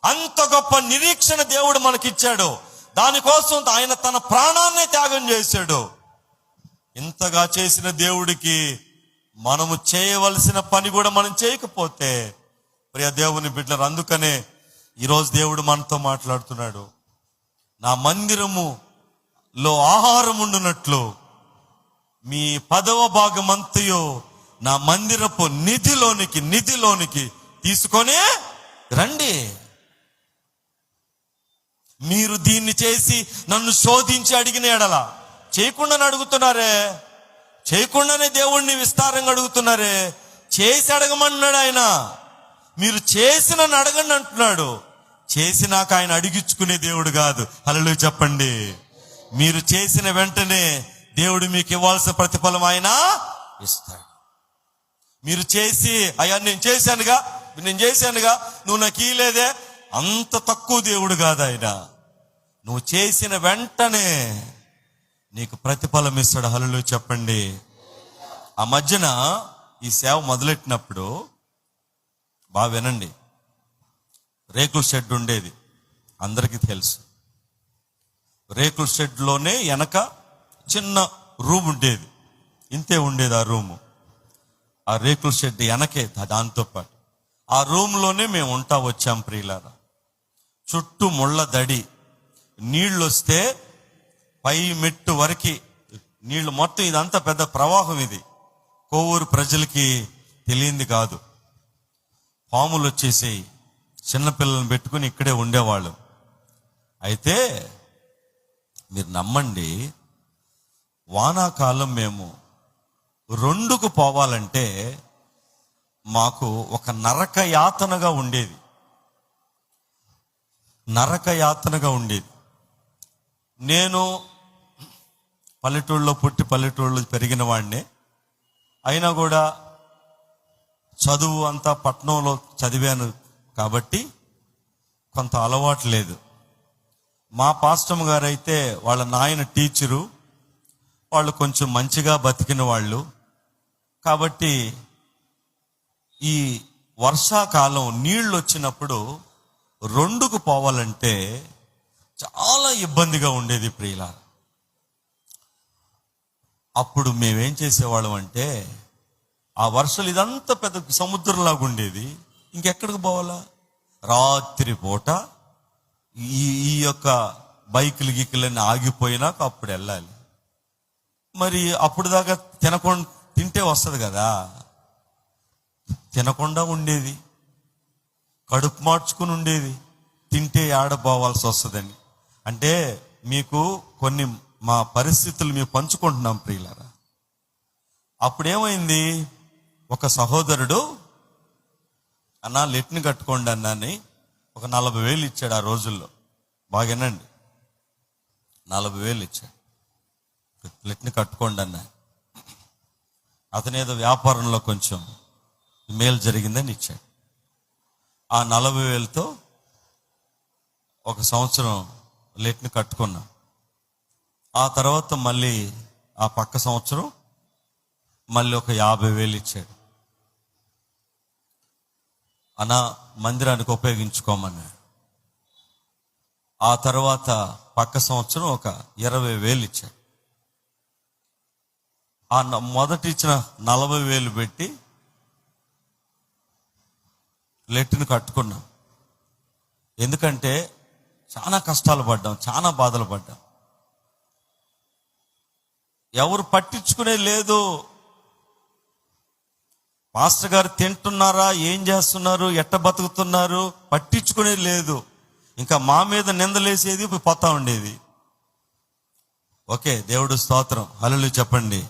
A: అంత గొప్ప నిరీక్షణ దేవుడు మనకిచ్చాడు. దానికోసం ఆయన తన ప్రాణాన్నే త్యాగం చేశాడు. ఇంతగా చేసిన దేవుడికి మనము చేయవలసిన పని కూడా మనం చేయకపోతే ప్రియ దేవుని బిడ్డలు, అందుకనే ఈరోజు దేవుడు మనతో మాట్లాడుతున్నాడు. నా మందిరములో ఆహారం ఉండునట్లు మీ 10వ భాగం అంతయు నా మందిరపు నిధిలోనికి తీసుకొని రండి. మీరు దీన్ని చేసి నన్ను శోధించి అడిగిన ఎడల, చేయకుండానే అడుగుతున్నారే, చేయకుండానే దేవుణ్ణి విస్తారంగా అడుగుతున్నారే, చేసి అడగమన్నాడు ఆయన. మీరు చేసి నన్ను అడగండి అంటున్నాడు. చేసినాక ఆయన అడిగించుకునే దేవుడు కాదు. హల్లెలూయా చెప్పండి. మీరు చేసిన వెంటనే దేవుడు మీకు ఇవ్వాల్సిన ప్రతిఫలం ఆయన ఇస్తాడు. మీరు చేసి అయ్యా నేను చేశానుగా నువ్వు నాకు ఇయ్యలేదే, అంత తక్కువ దేవుడు కాదు ఆయన. నువ్వు చేసిన వెంటనే నీకు ప్రతిఫలం ఇస్తాడు. హల్లెలూయా చెప్పండి. ఆ మధ్యన ఈ సేవ మొదలెట్టినప్పుడు బాగా వినండి, రేకుల షెడ్ ఉండేది, అందరికీ తెలుసు. రేకుల షెడ్లోనే వెనక చిన్న రూమ్ ఉండేది, ఇంతే ఉండేది ఆ రూము. ఆ రేకుల షెడ్ వెనకే దాంతో పాటు ఆ రూమ్లోనే మేము ఉంటా వచ్చాం ప్రియులారా. చుట్టూ ముళ్ళ దడి, నీళ్ళు వస్తే పై మెట్టు వరకు నీళ్లు, మొత్తం ఇదంతా పెద్ద ప్రవాహం. ఇది కోవూరు ప్రజలకి తెలియంది కాదు. పాములు వచ్చేసి చిన్నపిల్లలను పెట్టుకుని ఇక్కడే ఉండేవాళ్ళు. అయితే మీరు నమ్మండి, వానాకాలం మేము 2కు పోవాలంటే మాకు ఒక నరక యాతనగా ఉండేది. నేను పల్లెటూళ్ళలో పుట్టి పల్లెటూళ్ళలో పెరిగిన వాడినే, అయినా కూడా చదువు అంతా పట్నంలో చదివాను కాబట్టి కొంత అలవాటు లేదు. మా పాస్టమ్ గారు అయితే వాళ్ళ నాయన టీచరు, వాళ్ళు కొంచెం మంచిగా బతికిన వాళ్ళు కాబట్టి ఈ వర్షాకాలం నీళ్ళు వచ్చినప్పుడు 2కు పోవాలంటే చాలా ఇబ్బందిగా ఉండేది ప్రియులారా. అప్పుడు మేమేం చేసేవాళ్ళం అంటే, ఆ వర్షాలు ఇదంతా పెద్ద సముద్రంలాగా ఉండేది, ఇంకెక్కడికి పోవాలా? రాత్రి పూట ఈ యొక్క బైకులు గిక్కులన్నీ ఆగిపోయినాక అప్పుడు వెళ్ళాలి. మరి అప్పుడు దాకా తింటే వస్తుంది కదా, తినకుండా ఉండేది, కడుపు మార్చుకుని ఉండేది, తింటే ఆడపోవాల్సి వస్తుందని. అంటే మీకు కొన్ని మా పరిస్థితులు మేము పంచుకుంటున్నాం ప్రియులారా. అప్పుడేమైంది, ఒక సహోదరుడు అన్నా లెట్ని కట్టుకోండి అన్నాని ఒక 40,000 ఇచ్చాడు. ఆ రోజుల్లో బాగానండి, 40,000 ఇచ్చాడు, లెట్ని కట్టుకోండి అన్నా. అతనేదో వ్యాపారంలో కొంచెం మేలు జరిగిందని ఇచ్చాడు. ఆ 40,000తో 1 సంవత్సరం లెట్ని కట్టుకున్నాం. ఆ తర్వాత మళ్ళీ ఆ పక్క సంవత్సరం మళ్ళీ ఒక 50,000 ఇచ్చాడు. అనా మందిరానికి ఉపయోగించుకోమన్నాడు. ఆ తర్వాత పక్క సంవత్సరం ఒక 20,000 ఇచ్చాడు. ఆ మొదటి ఇచ్చిన 40,000 పెట్టి లెట్టిని కట్టుకున్నాం. ఎందుకంటే చాలా కష్టాలు పడ్డాం, చాలా బాధలు పడ్డాం. ఎవరు పట్టించుకునే లేదు. పాస్టర్ గారు తింటున్నారా, ఏం చేస్తున్నారు, ఎట్ట బతుకుతున్నారు పట్టించుకునే లేదు. ఇంకా మా మీద నిందలేసేది పోతా ఉండేది. ఓకే, దేవుడు స్తోత్రం, హల్లెలూయా చెప్పండి.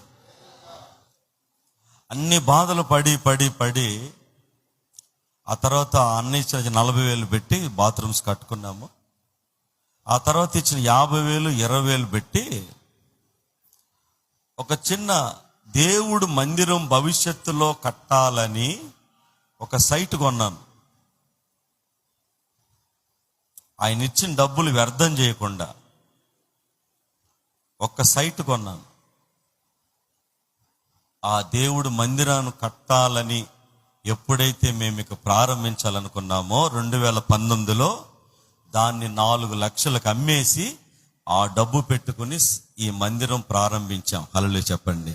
A: అన్ని బాధలు పడి ఆ తర్వాత అన్న ఇచ్చిన 40,000 పెట్టి బాత్రూమ్స్ కట్టుకున్నాము. ఆ తర్వాత ఇచ్చిన 50,000 20,000 పెట్టి ఒక చిన్న దేవుడు మందిరం భవిష్యత్తులో కట్టాలని ఒక సైట్ కొన్నాను. ఆయన ఇచ్చిన డబ్బులు వ్యర్థం చేయకుండా ఒక సైట్ కొన్నాను. ఆ దేవుడు మందిరాన్ని కట్టాలని ఎప్పుడైతే మేము ఇక ప్రారంభించాలనుకున్నామో 2019లో దాన్ని 4 లక్షలకు అమ్మేసి ఆ డబ్బు పెట్టుకుని ఈ మందిరం ప్రారంభించాం. హల్లెలూయా చెప్పండి.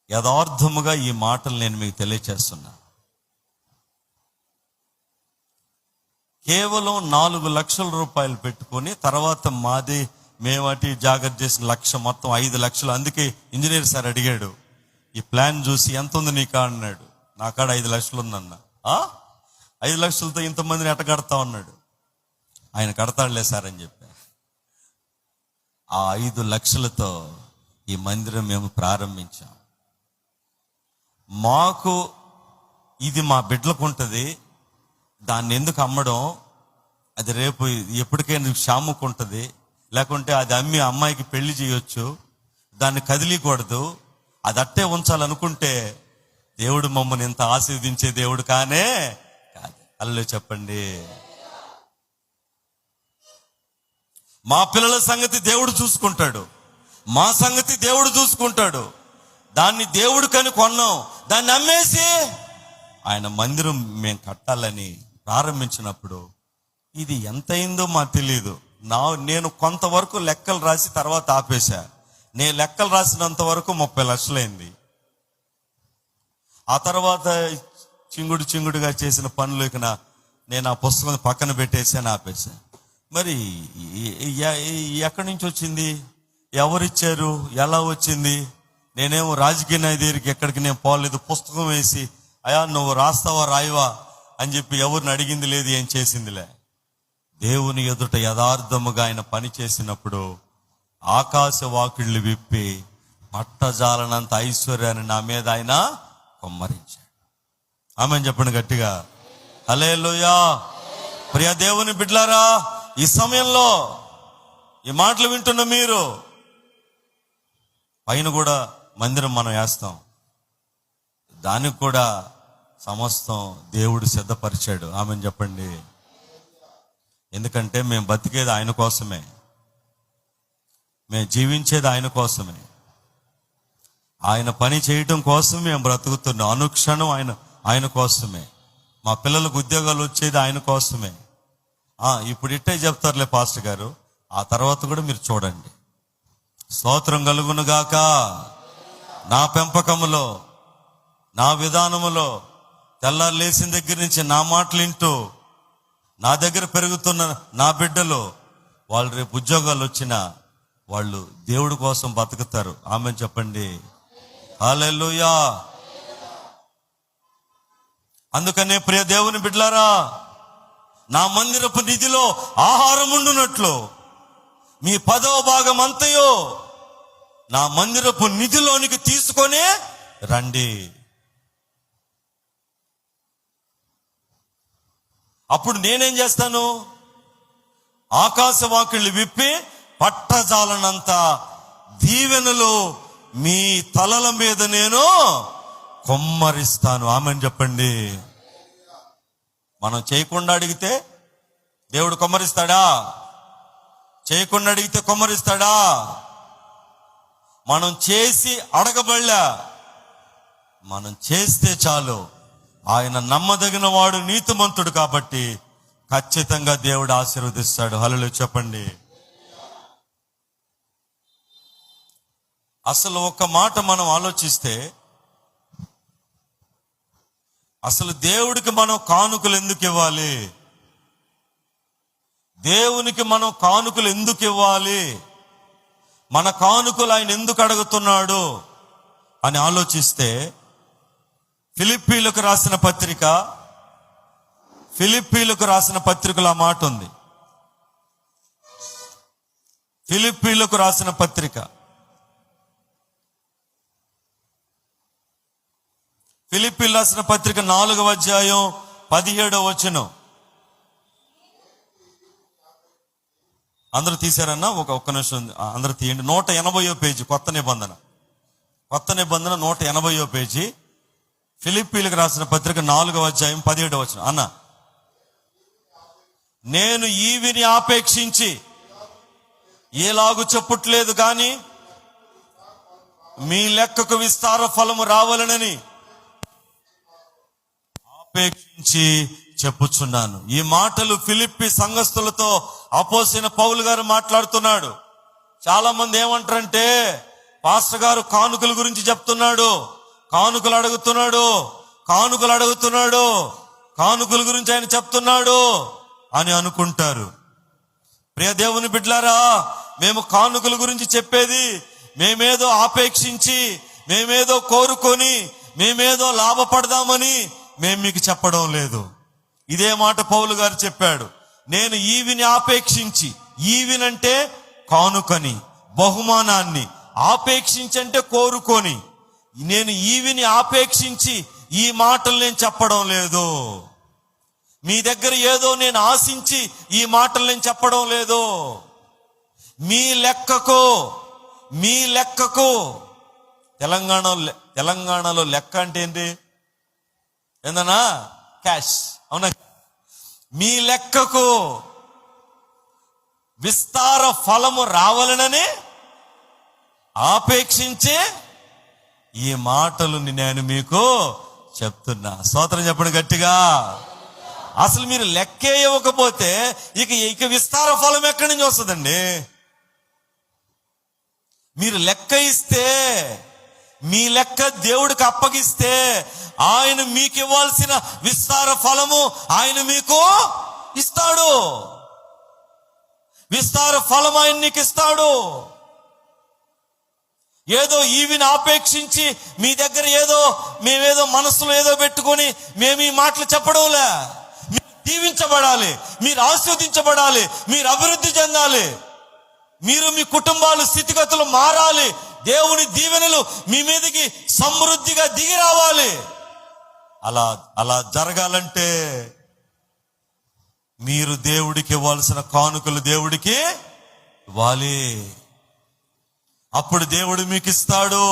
A: యథార్థముగా ఈ మాటలు నేను మీకు తెలియచేస్తున్నా. కేవలం 4 లక్షల రూపాయలు పెట్టుకొని తర్వాత మాది మేమటి జాగ్రత్త చేసిన 1,00,000 మొత్తం 5 లక్షలు. అందుకే ఇంజనీర్ సార్ అడిగాడు, ఈ ప్లాన్ చూసి ఎంత ఉంది నీకా అన్నాడు. నా కాడ 5 లక్షలు ఉందన్న. 5 లక్షలతో ఇంతమందిని ఎట్ట కడతా ఉన్నాడు. ఆయన కడతాడులే సార్ అని చెప్పారు. ఆ 5 లక్షలతో ఈ మందిరం మేము ప్రారంభించాం. మాకు ఇది మా బిడ్డలకు ఉంటుంది, దాన్ని ఎందుకు అమ్మడం, అది రేపు ఎప్పటికైనా షాముకు ఉంటుంది, లేకుంటే అది అమ్మి అమ్మాయికి పెళ్లి చేయొచ్చు, దాన్ని కదిలికూడదు, అది అట్టే ఉంచాలనుకుంటే దేవుడు మమ్మల్ని ఇంత ఆశీర్వదించే దేవుడు కానే కాదు. అల్లు చెప్పండి. మా పిల్లల సంగతి దేవుడు చూసుకుంటాడు, మా సంగతి దేవుడు చూసుకుంటాడు. దాన్ని దేవుడు కని కొన్నాం, దాన్ని అమ్మేసి ఆయన మందిరం మేము కట్టాలని ప్రారంభించినప్పుడు ఇది ఎంత అయిందో మాకు తెలియదు. నేను కొంతవరకు లెక్కలు రాసి తర్వాత ఆపేశా. నేను లెక్కలు రాసినంత వరకు 30 లక్షలైంది. ఆ తర్వాత చింగుడుగా చేసిన పనులు ఇక నేను ఆ పుస్తకం పక్కన పెట్టేసాను, ఆపేసా. మరి ఎక్కడి నుంచి వచ్చింది, ఎవరిచ్చారు, ఎలా వచ్చింది? నేనేమో రాజకీయ నాయ దగ్గరికి ఎక్కడికి నేను పోలేదు. పుస్తకం వేసి అయ్యా నువ్వు రాస్తావా రాయవా అని చెప్పి ఎవరిని అడిగింది లేదు, ఏం చేసిందిలే. దేవుని ఎదుట యథార్థముగా ఆయన పని చేసినప్పుడు ఆకాశ వాకిళ్ళు విప్పి పట్టజాలనంత ఐశ్వర్యాన్ని నా మీద ఆయన కొమ్మరించాడు. ఆమేన్ చెప్పండి గట్టిగా. హల్లెలూయా. ప్రియ దేవుని బిడ్డలారా, ఈ సమయంలో ఈ మాటలు వింటున్న మీరు, పైన కూడా మందిరం మనం వేస్తాం, దానికి కూడా సమస్తం దేవుడు సిద్ధపరిచాడు. ఆమేన్ చెప్పండి. ఎందుకంటే మేము బతికేది ఆయన కోసమే, మేము జీవించేది ఆయన కోసమే, ఆయన పని చేయటం కోసం మేము బ్రతుకుతున్నాం. అనుక్షణం ఆయన కోసమే. మా పిల్లలకు ఉద్యోగాలు వచ్చేది ఆయన కోసమే. ఇప్పుడు ఇట్టే చెప్తారులే పాస్టర్ గారు, ఆ తర్వాత కూడా మీరు చూడండి. స్తోత్రం కలుగును గాక. నా పెంపకములో, నా విధానములో, తెల్లారు లేచిన దగ్గర నుంచి నా మాటలు వింటూ నా దగ్గర పెరుగుతున్న నా బిడ్డలు, వాళ్ళు రేపు ఉద్యోగాలు వచ్చినా వాళ్ళు దేవుడి కోసం బతుకుతారు. ఆమేన్ చెప్పండి. హల్లెలూయా. అందుకనే ప్రియ దేవుని బిడ్డలారా, నా మందిరపు నిధిలో ఆహారం ఉండునట్లు మీ 10వ భాగం అంతయో నా మందిరపు నిధిలోనికి తీసుకొని రండి. అప్పుడు నేనేం చేస్తాను? ఆకాశ వాకిళ్ళు విప్పి పట్టజాలనంత దీవెనలు మీ తలల మీద నేను కొమ్మరిస్తాను. ఆమేన్ చెప్పండి. మనం చేయకుండా అడిగితే దేవుడు కొమ్మరిస్తాడా? చేయకుండా అడిగితే కొమ్మరిస్తాడా? మనం చేసి అడగబడలే, మనం చేస్తే చాలు. ఆయన నమ్మదగిన వాడు, నీతిమంతుడు కాబట్టి ఖచ్చితంగా దేవుడు ఆశీర్వదిస్తాడు. హల్లెలూయా చెప్పండి. అసలు ఒక మాట మనం ఆలోచిస్తే, అసలు దేవుడికి మనం కానుకలు ఎందుకు ఇవ్వాలి? దేవునికి మనం కానుకలు ఎందుకు ఇవ్వాలి? మన కానుకలు ఆయన ఎందుకు అడుగుతున్నాడు అని ఆలోచిస్తే, ఫిలిప్పీలకు రాసిన పత్రికలో ఆ మాట ఉంది. ఫిలిప్పీలకు రాసిన పత్రిక, ఫిలిప్పీలు రాసిన పత్రిక 4వ అధ్యాయం 17వ వచనం. అందరూ తీశారన్నా? ఒక్క నిమిషం అందరూ తీయండి. 180వ పేజీ, కొత్త నిబంధన 180వ పేజీ, ఫిలిప్పీలకు రాసిన పత్రిక 4వ అధ్యాయం 17వ వచనం. అన్న, నేను ఈవిని ఆపేక్షించి ఏలాగు చెప్పుట్లేదు గాని మీ లెక్కకు విస్తార ఫలము రావాలనని ఆపేక్షించి చెప్పుచున్నాను. ఈ మాటలు ఫిలిప్పి సంఘస్థులతో అపోసిన పౌలు గారు మాట్లాడుతున్నాడు. చాలా మంది ఏమంటారంటే, పాస్టర్ గారు కానుకల గురించి చెప్తున్నాడు, కానుకలు అడుగుతున్నాడు, కానుకల గురించి ఆయన చెప్తున్నాడు అని అనుకుంటారు. ప్రియ దేవుని బిడ్డలారా, మేము కానుకల గురించి చెప్పేది మేమేదో ఆపేక్షించి, మేమేదో కోరుకొని, మేమేదో లాభపడదామని మేము మీకు చెప్పడం లేదు. ఇదే మాట పౌలు గారు చెప్పాడు. నేను ఈవిని ఆపేక్షించి, ఈవినంటే కానుకని, బహుమానాన్ని, ఆపేక్షించంటే కోరుకొని, నేను ఈవిని ఆపేక్షించి ఈ మాటలు నేను చెప్పడం లేదు. మీ దగ్గర ఏదో నేను ఆశించి ఈ మాటలు నేను చెప్పడం లేదు. మీ లెక్కకు తెలంగాణలో లెక్క అంటే ఏంటి? ఏందన్నా? క్యాష్. అవునా? మీ లెక్కకు విస్తార ఫలము రావాలనని ఆపేక్షించి ఈ మాటలు నేను మీకు చెప్తున్నా. స్తోత్రం చెప్పండి గట్టిగా. అసలు మీరు లెక్కే ఇవ్వకపోతే ఇక విస్తార ఫలం ఎక్కడి నుంచి వస్తుందండి? మీరు లెక్క ఇస్తే, మీ లెక్క దేవుడికి అప్పగిస్తే ఆయన మీకు ఇవ్వాల్సిన విస్తార ఫలము ఆయన మీకు ఇస్తాడు. విస్తార ఫలం ఆయన నీకు ఇస్తాడు. ఏదో ఈవిని ఆపేక్షించి మీ దగ్గర మేమేదో మనసులో ఏదో పెట్టుకొని మేము ఈ మాటలు చెప్పడంలే. మీరు దీవించబడాలి, మీరు ఆశీర్వదించబడాలి, మీరు అభివృద్ధి చెందాలి, మీరు మీ కుటుంబాలు స్థితిగతులు మారాలి, దేవుని దీవెనలు మీ మీదకి సమృద్ధిగా దిగి రావాలి. అలా జరగాలంటే మీరు దేవుడికి ఇవ్వాల్సిన కానుకలు దేవుడికి ఇవ్వాలి. అప్పుడు దేవుడు మీకు ఇస్తాడు.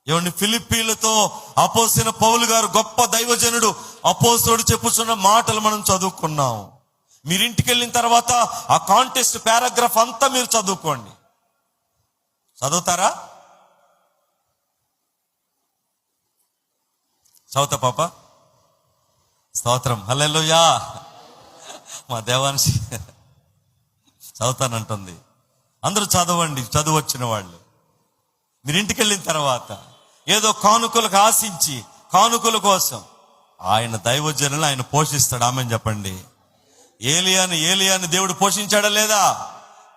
A: ఏమండి, ఫిలిప్పీలతో అపోస్తలుడైన పౌలు గారు, గొప్ప దైవజనుడు, అపోస్తలుడు చెప్పుచున్న మాటలు మనం చదువుకున్నాం. మీరింటికి వెళ్ళిన తర్వాత ఆ కాంటెస్ట్ పారాగ్రాఫ్ అంతా మీరు చదువుకోండి. చదువుతారా? చదువుతా పాప? స్తోత్రం, హల్లెలూయా. మా దేవాంశి చదువుతానంటుంది. అందరూ చదవండి, చదువు వచ్చిన వాళ్ళు. మీరు ఇంటికి వెళ్ళిన తర్వాత ఏదో కానుకలకు ఆశించి కానుకల కోసం ఆయన దైవజనులను ఆయన పోషిస్తాడు. ఆమేన్ చెప్పండి. ఏలియాని దేవుడు పోషించాడా లేదా?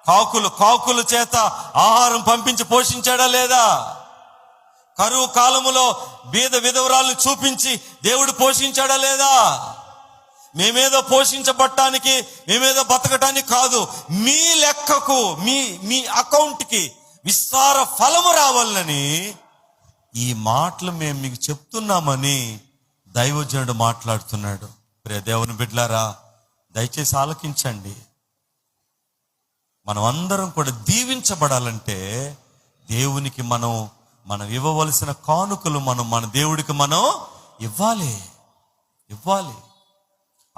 A: కాకుల చేత ఆహారం పంపించి పోషించాడా లేదా? కరువు కాలములో బీద విధవరాలను చూపించి దేవుడు పోషించాడా లేదా? మేమేదో పోషించబడటానికి, మేమేదో బతకటానికి కాదు, మీ లెక్కకు, మీ అకౌంట్కి విస్తార ఫలము రావాలని ఈ మాటలు మేము మీకు చెప్తున్నామని దైవజనుడు మాట్లాడుతున్నాడు. ప్రియ దేవుని బిడ్డలారా, దయచేసి ఆలకించండి. మనం అందరం కూడా దీవించబడాలంటే దేవునికి మనం ఇవ్వవలసిన కానుకలు మన దేవుడికి మనం ఇవ్వాలి.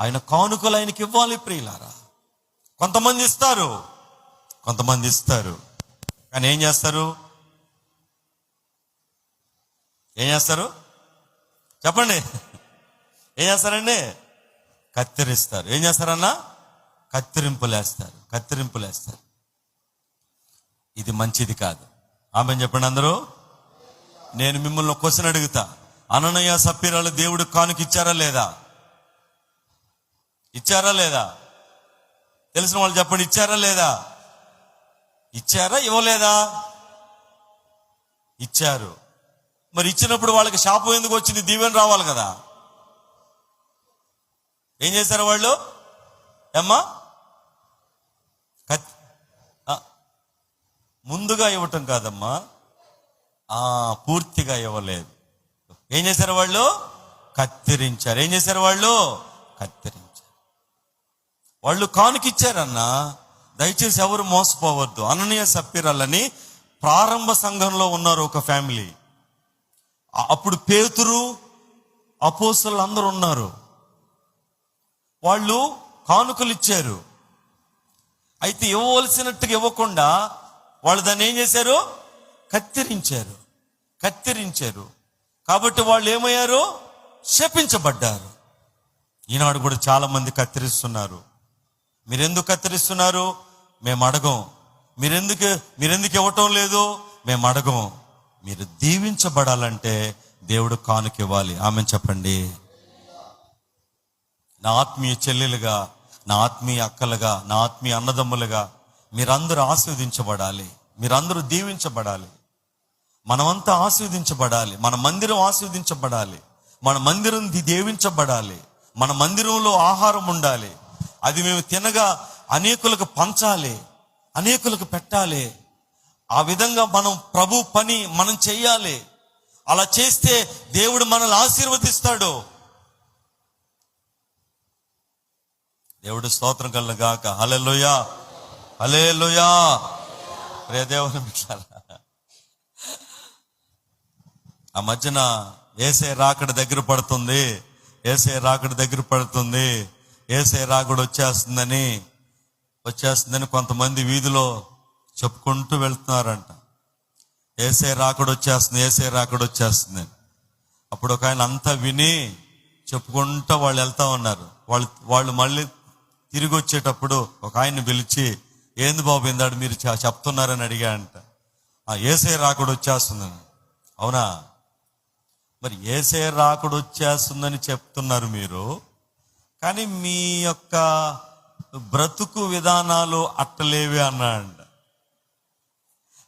A: ఆయన కానుకలు ఆయనకి ఇవ్వాలి. ప్రియులారా, కొంతమంది ఇస్తారు కానీ ఏం చేస్తారు? చెప్పండి, ఏం చేస్తారండి? కత్తిరిస్తారు. ఏం చేస్తారన్నా? కత్తిరింపులేస్తారు. ఇది మంచిది కాదు. ఆమేన్ చెప్పండి అందరూ. నేను మిమ్మల్ని క్వశ్చన్ అడుగుతా. అననీయ సప్పీరాలు దేవుడు కానుక ఇచ్చారా లేదా? తెలిసిన వాళ్ళు చెప్పండి, ఇచ్చారా లేదా? ఇచ్చారా, ఇవ్వలేదా? ఇచ్చారు. మరి ఇచ్చినప్పుడు వాళ్ళకి శాపం ఎందుకు వచ్చింది? దీవెన రావాలి కదా. ఏం చేశారు వాళ్ళు? ఏమ్మా, ముందుగా ఇవ్వటం కాదమ్మా, పూర్తిగా ఇవ్వలేదు. ఏం చేశారు వాళ్ళు? కత్తిరించారు. ఏం చేశారు వాళ్ళు? కత్తిరించారు. వాళ్ళు కానుకిచ్చారన్నా. దయచేసి ఎవరు మోసపోవద్దు. అననీయ సప్పీరాలని ప్రారంభ సంఘంలో ఉన్నారు ఒక ఫ్యామిలీ. అప్పుడు పేతురు, అపోస్తలులు అందరూ ఉన్నారు. వాళ్ళు కానుకలు ఇచ్చారు. అయితే ఇవ్వవలసినట్టుగా ఇవ్వకుండా వాళ్ళు దాన్ని ఏం చేశారు? కత్తిరించారు. కాబట్టి వాళ్ళు ఏమయ్యారు? శపించబడ్డారు. ఈనాడు కూడా చాలా మంది కత్తిరిస్తున్నారు. మీరెందుకు కత్తిరిస్తున్నారు? మేము అడగం. మీరెందుకు ఇవ్వటం లేదు? మేము అడగం. మీరు దీవించబడాలంటే దేవుడు కానుక ఇవ్వాలి. ఆమె చెప్పండి. నా ఆత్మీయ చెల్లెలుగా, నా ఆత్మీయ అక్కలుగా, నా ఆత్మీయ అన్నదమ్ములుగా మీరందరూ ఆశీర్వదించబడాలి. మీరందరూ దీవించబడాలి. మనమంతా ఆశీర్వదించబడాలి. మన మందిరం ఆశీర్వదించబడాలి. మన మందిరం దీవించబడాలి. మన మందిరంలో ఆహారం ఉండాలి. అది మేము తినగా అనేకులకు పంచాలి, అనేకులకు పెట్టాలి. ఆ విధంగా మనం ప్రభు పని మనం చెయ్యాలి. అలా చేస్తే దేవుడు మనల్ని ఆశీర్వదిస్తాడు. దేవుడు స్తోత్రం కలుగును గాక. హల్లెలూయా. హల్లెలూయా. ప్రియ దేవుని బిడ్డలారా, ఆ మధ్యన యేసయ్య రాకడ దగ్గర పడుతుంది, యేసయ్య రాకడ దగ్గర పడుతుంది, యేసయ్య రాకడ వచ్చేస్తుందని కొంతమంది వీధిలో చెప్పుకుంటూ వెళ్తున్నారంట. యేసయ్య రాకడ వచ్చేస్తుంది, యేసయ్య రాకడ వచ్చేస్తుంది. అప్పుడు ఒక ఆయన అంతా విని చెప్పుకుంటూ వాళ్ళు వెళ్తా ఉన్నారు. వాళ్ళు మళ్ళీ తిరిగి వచ్చేటప్పుడు ఒక ఆయన్ని పిలిచి, ఏంది బాబు ఇందాడు మీరు చెప్తున్నారని అడిగాడంట. యేసయ్య రాకడ వచ్చేస్తుందని. అవునా? మరి యేసయ్య రాకడ వచ్చేస్తుందని చెప్తున్నారు మీరు, కానీ మీ యొక్క బ్రతుకు విధానాలు అట్టలేవి అన్నాడు.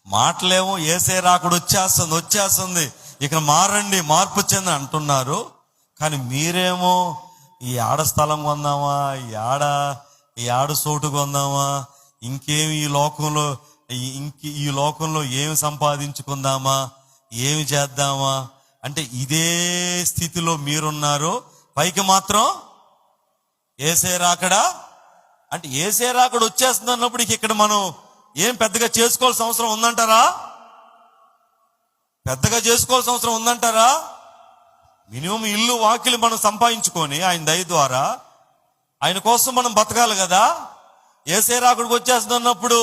A: మాటలేమో యేసయ్య రాకడ వచ్చేస్తుంది, ఇక మారండి, మార్పు చెంది అంటున్నారు. కానీ మీరేమో ఈ ఆడ స్థలం కొందామా, ఈ ఆడ చోటు కొందామా, ఇంకేమి ఈ లోకంలో ఏమి సంపాదించుకుందామా, ఏమి చేద్దామా అంటే ఇదే స్థితిలో మీరున్నారు. పైకి మాత్రం యేసయ్య రాకడ అంటే యేసయ్య రాకడ వచ్చేస్తుంది అన్నప్పుడు ఇక్కడ మనం ఏం పెద్దగా చేసుకోవాల్సిన అవసరం ఉందంటారా? పెద్దగా చేసుకోవాల్సిన అవసరం ఉందంటారా? మినిమం ఇల్లు వాకిలి మనం సంపాదించుకొని ఆయన దయ ద్వారా ఆయన కోసం మనం బతకాలి కదా. యేసయ్య రాకడకు వచ్చేస్తుంది అన్నప్పుడు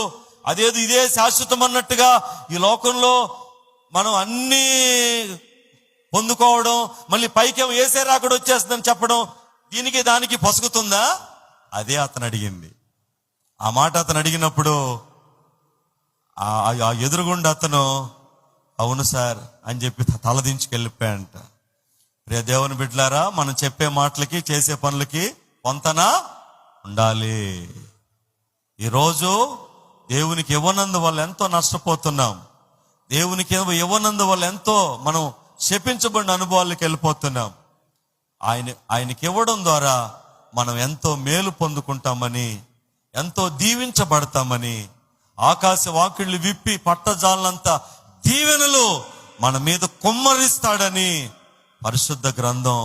A: అదేదో ఇదే శాశ్వతం అన్నట్టుగా ఈ లోకంలో మనం అన్నీ పొందుకోవడం, మళ్ళీ పైకేమో యేసయ్య రాకడ వచ్చేస్తుందని చెప్పడం, దీనికి దానికి పొసుగుతుందా? అదే అతను అడిగింది. ఆ మాట అతను అడిగినప్పుడు ఆ ఎదురుగుండా అతను అవును సార్ అని చెప్పి తలదించుకెళ్ళిపోయాయంట. ప్రియ దేవుని బిడ్డలారా, మనం చెప్పే మాటలకి చేసే పనులకి పొంతన ఉండాలి. ఈరోజు దేవునికి ఇవ్వనందువల్ల ఎంతో నష్టపోతున్నాం. దేవునికి ఇవ్వనందువల్ల ఎంతో మనం శపించబడిన అనుభవాలకు వెళ్ళిపోతున్నాం. ఆయనకి ఇవ్వడం ద్వారా మనం ఎంతో మేలు పొందుకుంటామని, ఎంతో దీవించబడతామని, ఆకాశ వాకిళ్ళు విప్పి పట్టజాలంత దీవెనలు మన మీద కుమ్మరిస్తాడని పరిశుద్ధ గ్రంథం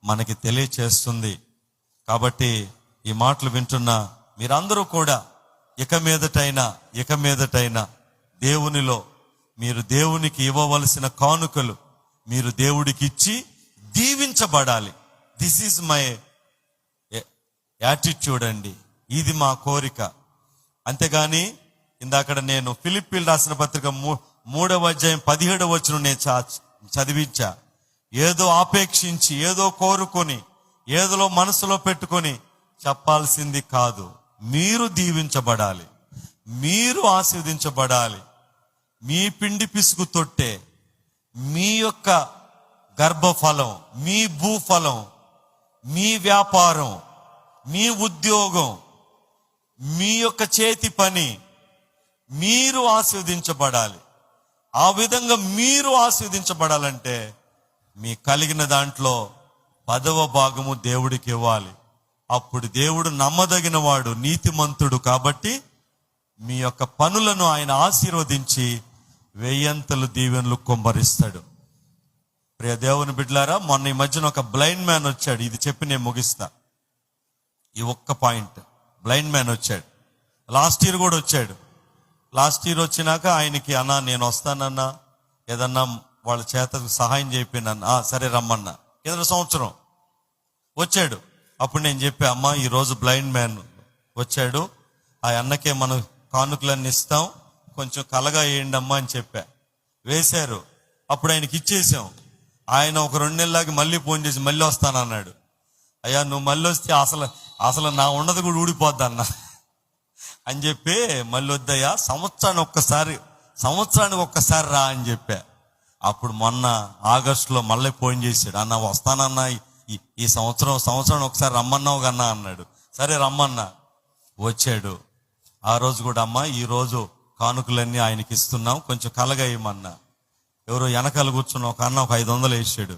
A: మనకి తెలియచేస్తుంది. కాబట్టి ఈ మాటలు వింటున్న మీరందరూ కూడా ఇక మీదటైనా దేవునిలో మీరు దేవునికి ఇవ్వవలసిన కానుకలు మీరు దేవుడికి ఇచ్చి దీవించబడాలి. దిస్ ఈజ్ మై యాటిట్యూడ్ అండి, ఇది మా కోరిక. అంతేగాని ఇందాక నేను ఫిలిప్పీలు రాసిన పత్రిక 3వ అధ్యాయం 17వ వచనం నేను చదివించా. ఏదో ఆపేక్షించి, ఏదో కోరుకొని, ఏదో మనసులో పెట్టుకొని చెప్పాల్సింది కాదు. మీరు దీవించబడాలి, మీరు ఆశీర్వదించబడాలి. మీ పిండి పిసుకు తొట్టే, మీ యొక్క గర్భఫలం, మీ భూఫలం, మీ వ్యాపారం, మీ ఉద్యోగం, మీ యొక్క చేతి పని మీరు ఆశీర్వదించబడాలి. ఆ విధంగా మీరు ఆశీర్వదించబడాలంటే మీ కలిగిన దాంట్లో 10వ భాగము దేవుడికి ఇవ్వాలి. అప్పుడు దేవుడు నమ్మదగిన వాడు, నీతిమంతుడు కాబట్టి మీ యొక్క పనులను ఆయన ఆశీర్వదించి 1000 దీవెనలు కుమ్మరిస్తాడు. ప్రియ దేవుని బిడ్డలారా, మొన్న ఈ మధ్యన ఒక బ్లైండ్ మ్యాన్ వచ్చాడు. ఇది చెప్పి నేను ముగిస్తా. ఈ ఒక్క పాయింట్, బ్లైండ్ మ్యాన్ వచ్చాడు. లాస్ట్ ఇయర్ కూడా వచ్చాడు. లాస్ట్ ఇయర్ వచ్చినాక ఆయనకి, అన్నా నేను వస్తానన్నా, ఏదన్నా వాళ్ళ చేత సహాయం చేయిపోయినా, సరే రమ్మన్నా. కింద సంవత్సరం వచ్చాడు. అప్పుడు నేను చెప్పా, అమ్మా ఈరోజు బ్లైండ్ మ్యాన్ వచ్చాడు, ఆ అన్నకే మనం కానుకలన్నీ ఇస్తాం, కొంచెం కలగా వేయండి అమ్మా అని చెప్పా. వేశారు. అప్పుడు ఆయనకి ఇచ్చేసాం. ఆయన ఒక 2 నెలలకి మళ్ళీ ఫోన్ చేసి మళ్ళీ వస్తానన్నాడు. అయ్యా నువ్వు మళ్ళీ వస్తే అసలు నా ఉన్నది కూడా ఊడిపోద్ది అన్న అని చెప్పి, మళ్ళీ వద్దయ్యా సంవత్సరానికి ఒక్కసారి రా అని చెప్పా. అప్పుడు మొన్న ఆగస్టులో మళ్ళీ ఫోన్ చేశాడు, అన్న వస్తానన్నా, ఈ సంవత్సరం ఒకసారి రమ్మన్నావు కన్నా అన్నాడు. సరే రమ్మన్నా. వచ్చాడు. ఆ రోజు కూడా, అమ్మ ఈరోజు కానుకలన్నీ ఆయనకి ఇస్తున్నాం, కొంచెం కలగేయమన్నా. ఎవరో వెనకాల కూర్చున్న ఒక అన్న ఒక 500 వేసాడు.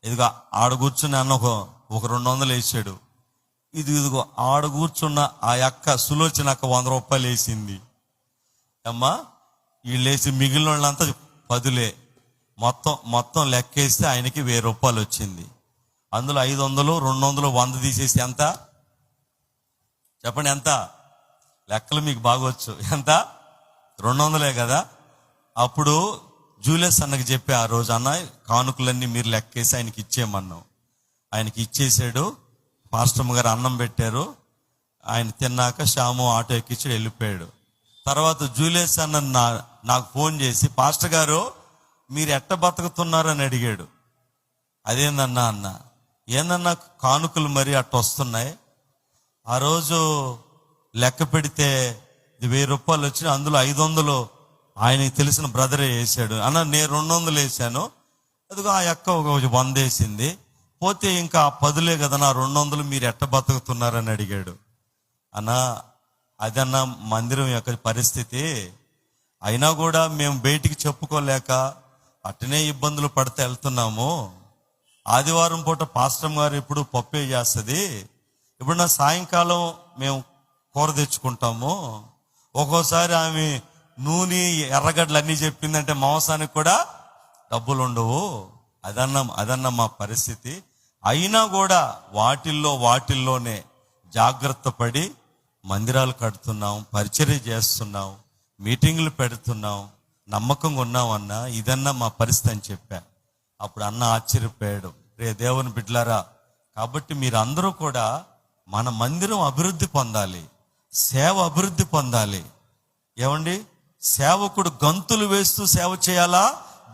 A: ఇదిగో ఆడ కూర్చున్న అన్న ఒక 200 వేసాడు. ఇదిగో ఆడ కూర్చున్న ఆ అక్క సులోచన అక్క 100 రూపాయలు వేసింది. అమ్మా వీళ్ళు వేసి మిగిలిన వాళ్ళంతా 10లే. మొత్తం లెక్కేస్తే ఆయనకి 1000 రూపాయలు వచ్చింది. అందులో 500, 200, 100 తీసేసి ఎంత చెప్పండి, ఎంత? లెక్కలు మీకు బాగొచ్చు. ఎంత? 200 కదా. అప్పుడు జూలియస్ అన్నకి చెప్పి ఆ రోజు, అన్న కానుకలన్నీ మీరు లెక్కేసి ఆయనకి ఇచ్చేయమన్నాం. ఆయనకి ఇచ్చేసాడు. పాస్టమ్ గారు అన్నం పెట్టారు. ఆయన తిన్నాక శ్యాము ఆటో ఎక్కించి వెళ్ళిపోయాడు. తర్వాత జూలియస్ అన్న నాకు ఫోన్ చేసి, పాస్టర్ గారు మీరు ఎట్ట బతుకుతున్నారు అని అడిగాడు. అదేందన్నా అన్న, ఏందన్నా కానుకలు మరి అట్ట వస్తున్నాయి. ఆ రోజు లెక్క పెడితే 1000 రూపాయలు వచ్చి అందులో 500 ఆయనకి తెలిసిన బ్రదరే వేసాడు. అన్న నేను 200 వేసాను, అదిగో ఆ అక్క ఒక 100 వేసింది, పోతే ఇంకా 10 కదా నా 200, మీరు ఎట్ట బతుకుతున్నారని అడిగాడు. అన్న అదన్న మందిరం యొక్క పరిస్థితి. అయినా కూడా మేము బయటికి చెప్పుకోలేక అట్టనే ఇబ్బందులు పడితే వెళ్తున్నాము. ఆదివారం పూట పాస్టర్ గారు ఇప్పుడు పప్పే చేస్తుంది. ఇప్పుడు నా సాయంకాలం మేము కూర తెచ్చుకుంటాము. ఒక్కోసారి ఆమె నూనె ఎర్రగడ్డలు అన్నీ చెప్పిందంటే మాంసానికి కూడా డబ్బులు ఉండవు. అదన్న మా పరిస్థితి. అయినా కూడా వాటిల్లోనే జాగ్రత్త పడి మందిరాలు కడుతున్నాం, పరిచర్య చేస్తున్నాం, మీటింగులు పెడుతున్నాం, నమ్మకంగా ఉన్నాం అన్న. ఇదన్నా మా పరిస్థితి అని చెప్పా. అప్పుడు అన్న ఆశ్చర్యపోయాడు. రే దేవుని బిడ్డలారా, కాబట్టి మీరు అందరూ కూడా మన మందిరం అభివృద్ధి పొందాలి, సేవ అభివృద్ధి పొందాలి. ఏమండి, సేవకుడు గంతులు వేస్తూ సేవ చేయాలా,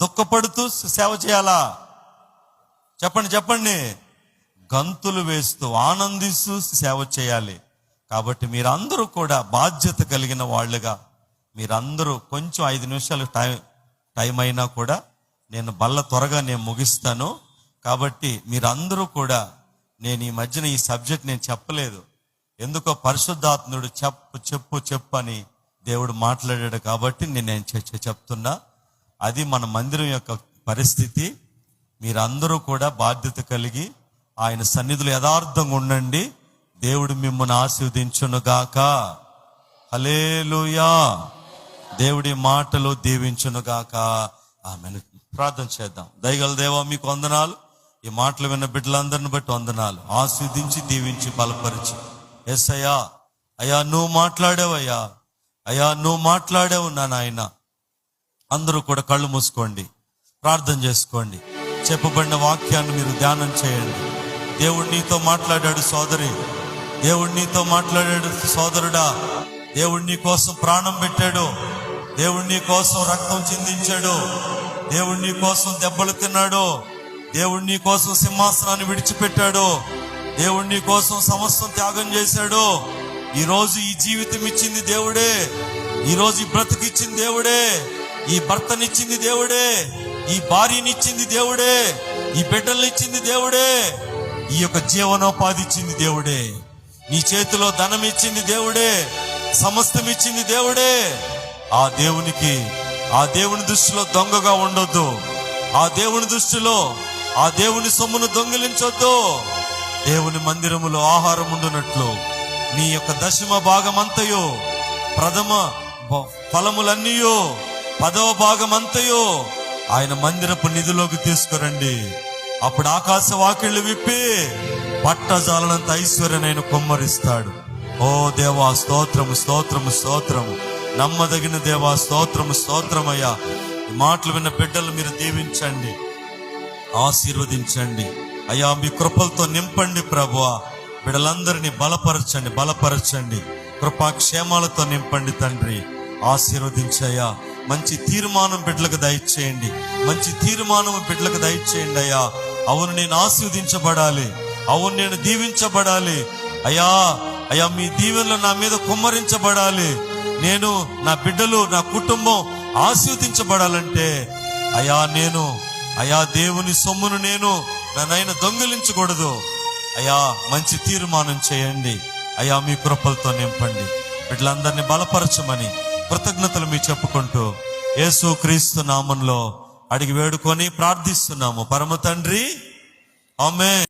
A: దుఃఖపడుతూ సేవ చేయాలా? చెప్పండి. గంతులు వేస్తూ ఆనందిస్తూ సేవ చేయాలి. కాబట్టి మీరందరూ కూడా బాధ్యత కలిగిన వాళ్ళుగా, మీరందరూ కొంచెం 5 నిమిషాలు టైం అయినా కూడా నేను త్వరగా ముగిస్తాను. కాబట్టి మీరందరూ కూడా, నేను ఈ మధ్యన ఈ సబ్జెక్ట్ నేను చెప్పలేదు, ఎందుకో పరిశుద్ధాత్ముడు చెప్పు అని దేవుడు మాట్లాడాడు కాబట్టి నేను చెప్తున్నా. అది మన మందిరం యొక్క పరిస్థితి. మీరందరూ కూడా బాధ్యత కలిగి ఆయన సన్నిధిలో యథార్థంగా ఉండండి. దేవుడు మిమ్మల్ని ఆశీర్వదించునుగాక. హల్లెలూయా. దేవుడి మాటలు దీవించునుగాక. ఆమేన్. ప్రార్థన చేద్దాం. దయగల దేవా, మీకు వందనాలు. ఈ మాటలు విన్న బిడ్డలందరిని బట్టి వందనాలు. ఆశీర్వదించి దీవించి బలపరిచి, యేసయ్యా, అయ్యా నువ్వు మాట్లాడావయ్యా, అయ్యా నువ్వు మాట్లాడావు నా నాయన. అందరూ కూడా కళ్ళు మూసుకోండి, ప్రార్థన చేసుకోండి. చెప్పబడిన వాక్యాన్ని మీరు ధ్యానం చేయండి. దేవుడు నీతో మాట్లాడాడు సోదరి, దేవుడు నీతో మాట్లాడాడు సోదరుడా. దేవుడు నీ కోసం ప్రాణం పెట్టాడు, దేవుడు నీ కోసం రక్తం చిందించాడు, దేవుడు నీ కోసం దెబ్బలు తిన్నాడు, దేవుడు నీ కోసం సింహాసనాన్ని విడిచిపెట్టాడు, దేవుడు నీ కోసం సమస్తం త్యాగం చేశాడు. ఈ రోజు ఈ జీవితం ఇచ్చింది దేవుడే, ఈ రోజు ఈ బ్రతికిచ్చింది దేవుడే, ఈ భర్తనిచ్చింది దేవుడే, ఈ భార్యనిచ్చింది దేవుడే, ఈ బిడ్డలనిచ్చింది దేవుడే, ఈ యొక్క జీవనోపాధి ఇచ్చింది దేవుడే, నీ చేతిలో ధనం ఇచ్చింది దేవుడే, సమస్తం ఇచ్చింది దేవుడే. ఆ దేవుని దృష్టిలో దొంగగా ఉండొద్దు. ఆ దేవుని దృష్టిలో ఆ దేవుని సొమ్మును దొంగిలించొద్దు. దేవుని మందిరములో ఆహారం ఉండునట్లు నీ యొక్క 10వ భాగమంతయు, ప్రథమ ఫలములన్నీయు, 10వ భాగమంతయు ఆయన మందిరపు నిధిలోకి తీసుకురండి. అప్పుడు ఆకాశ వాకిళ్లు విప్పి పట్టజాలనంత ఐశ్వర్యనైన కుమ్మరిస్తాడు. ఓ దేవా, స్తోత్రము. నమ్మదగిన దేవా, స్తోత్రమయ్యా. ఈ మాటలు విన్న బిడ్డలు మీరు దీవించండి, ఆశీర్వదించండి అయ్యా. మీ కృపలతో నింపండి ప్రభువా. బిడ్డలందరినీ బలపరచండి. కృపాక్షేమాలతో నింపండి తండ్రి. ఆశీర్వదించయ్యా. మంచి తీర్మానం బిడ్డలకు దయచేయండి, బిడ్డలకు దయచేయండి అయ్యా. అవును, నేను ఆశీర్వదించబడాలి, అవును నేను దీవించబడాలి అయ్యా. మీ దీవెనలు నా మీద కుమ్మరించబడాలి. నేను, నా బిడ్డలు, నా కుటుంబం ఆశీర్వదించబడాలంటే అయ్యా దేవుని సొమ్మును నేను నన్నైనా దొంగిలించకూడదు అయ్యా. మంచి తీర్మానం చేయండి అయ్యా. మీ కృపలతో నింపండి. బిడ్డలందరినీ బలపరచమని కృతజ్ఞతలు మీ చెప్పుకుంటూ యేసు క్రీస్తు నామంలో అడిగి వేడుకొని ప్రార్థిస్తున్నాము పరమ తండ్రి. ఆమేన్.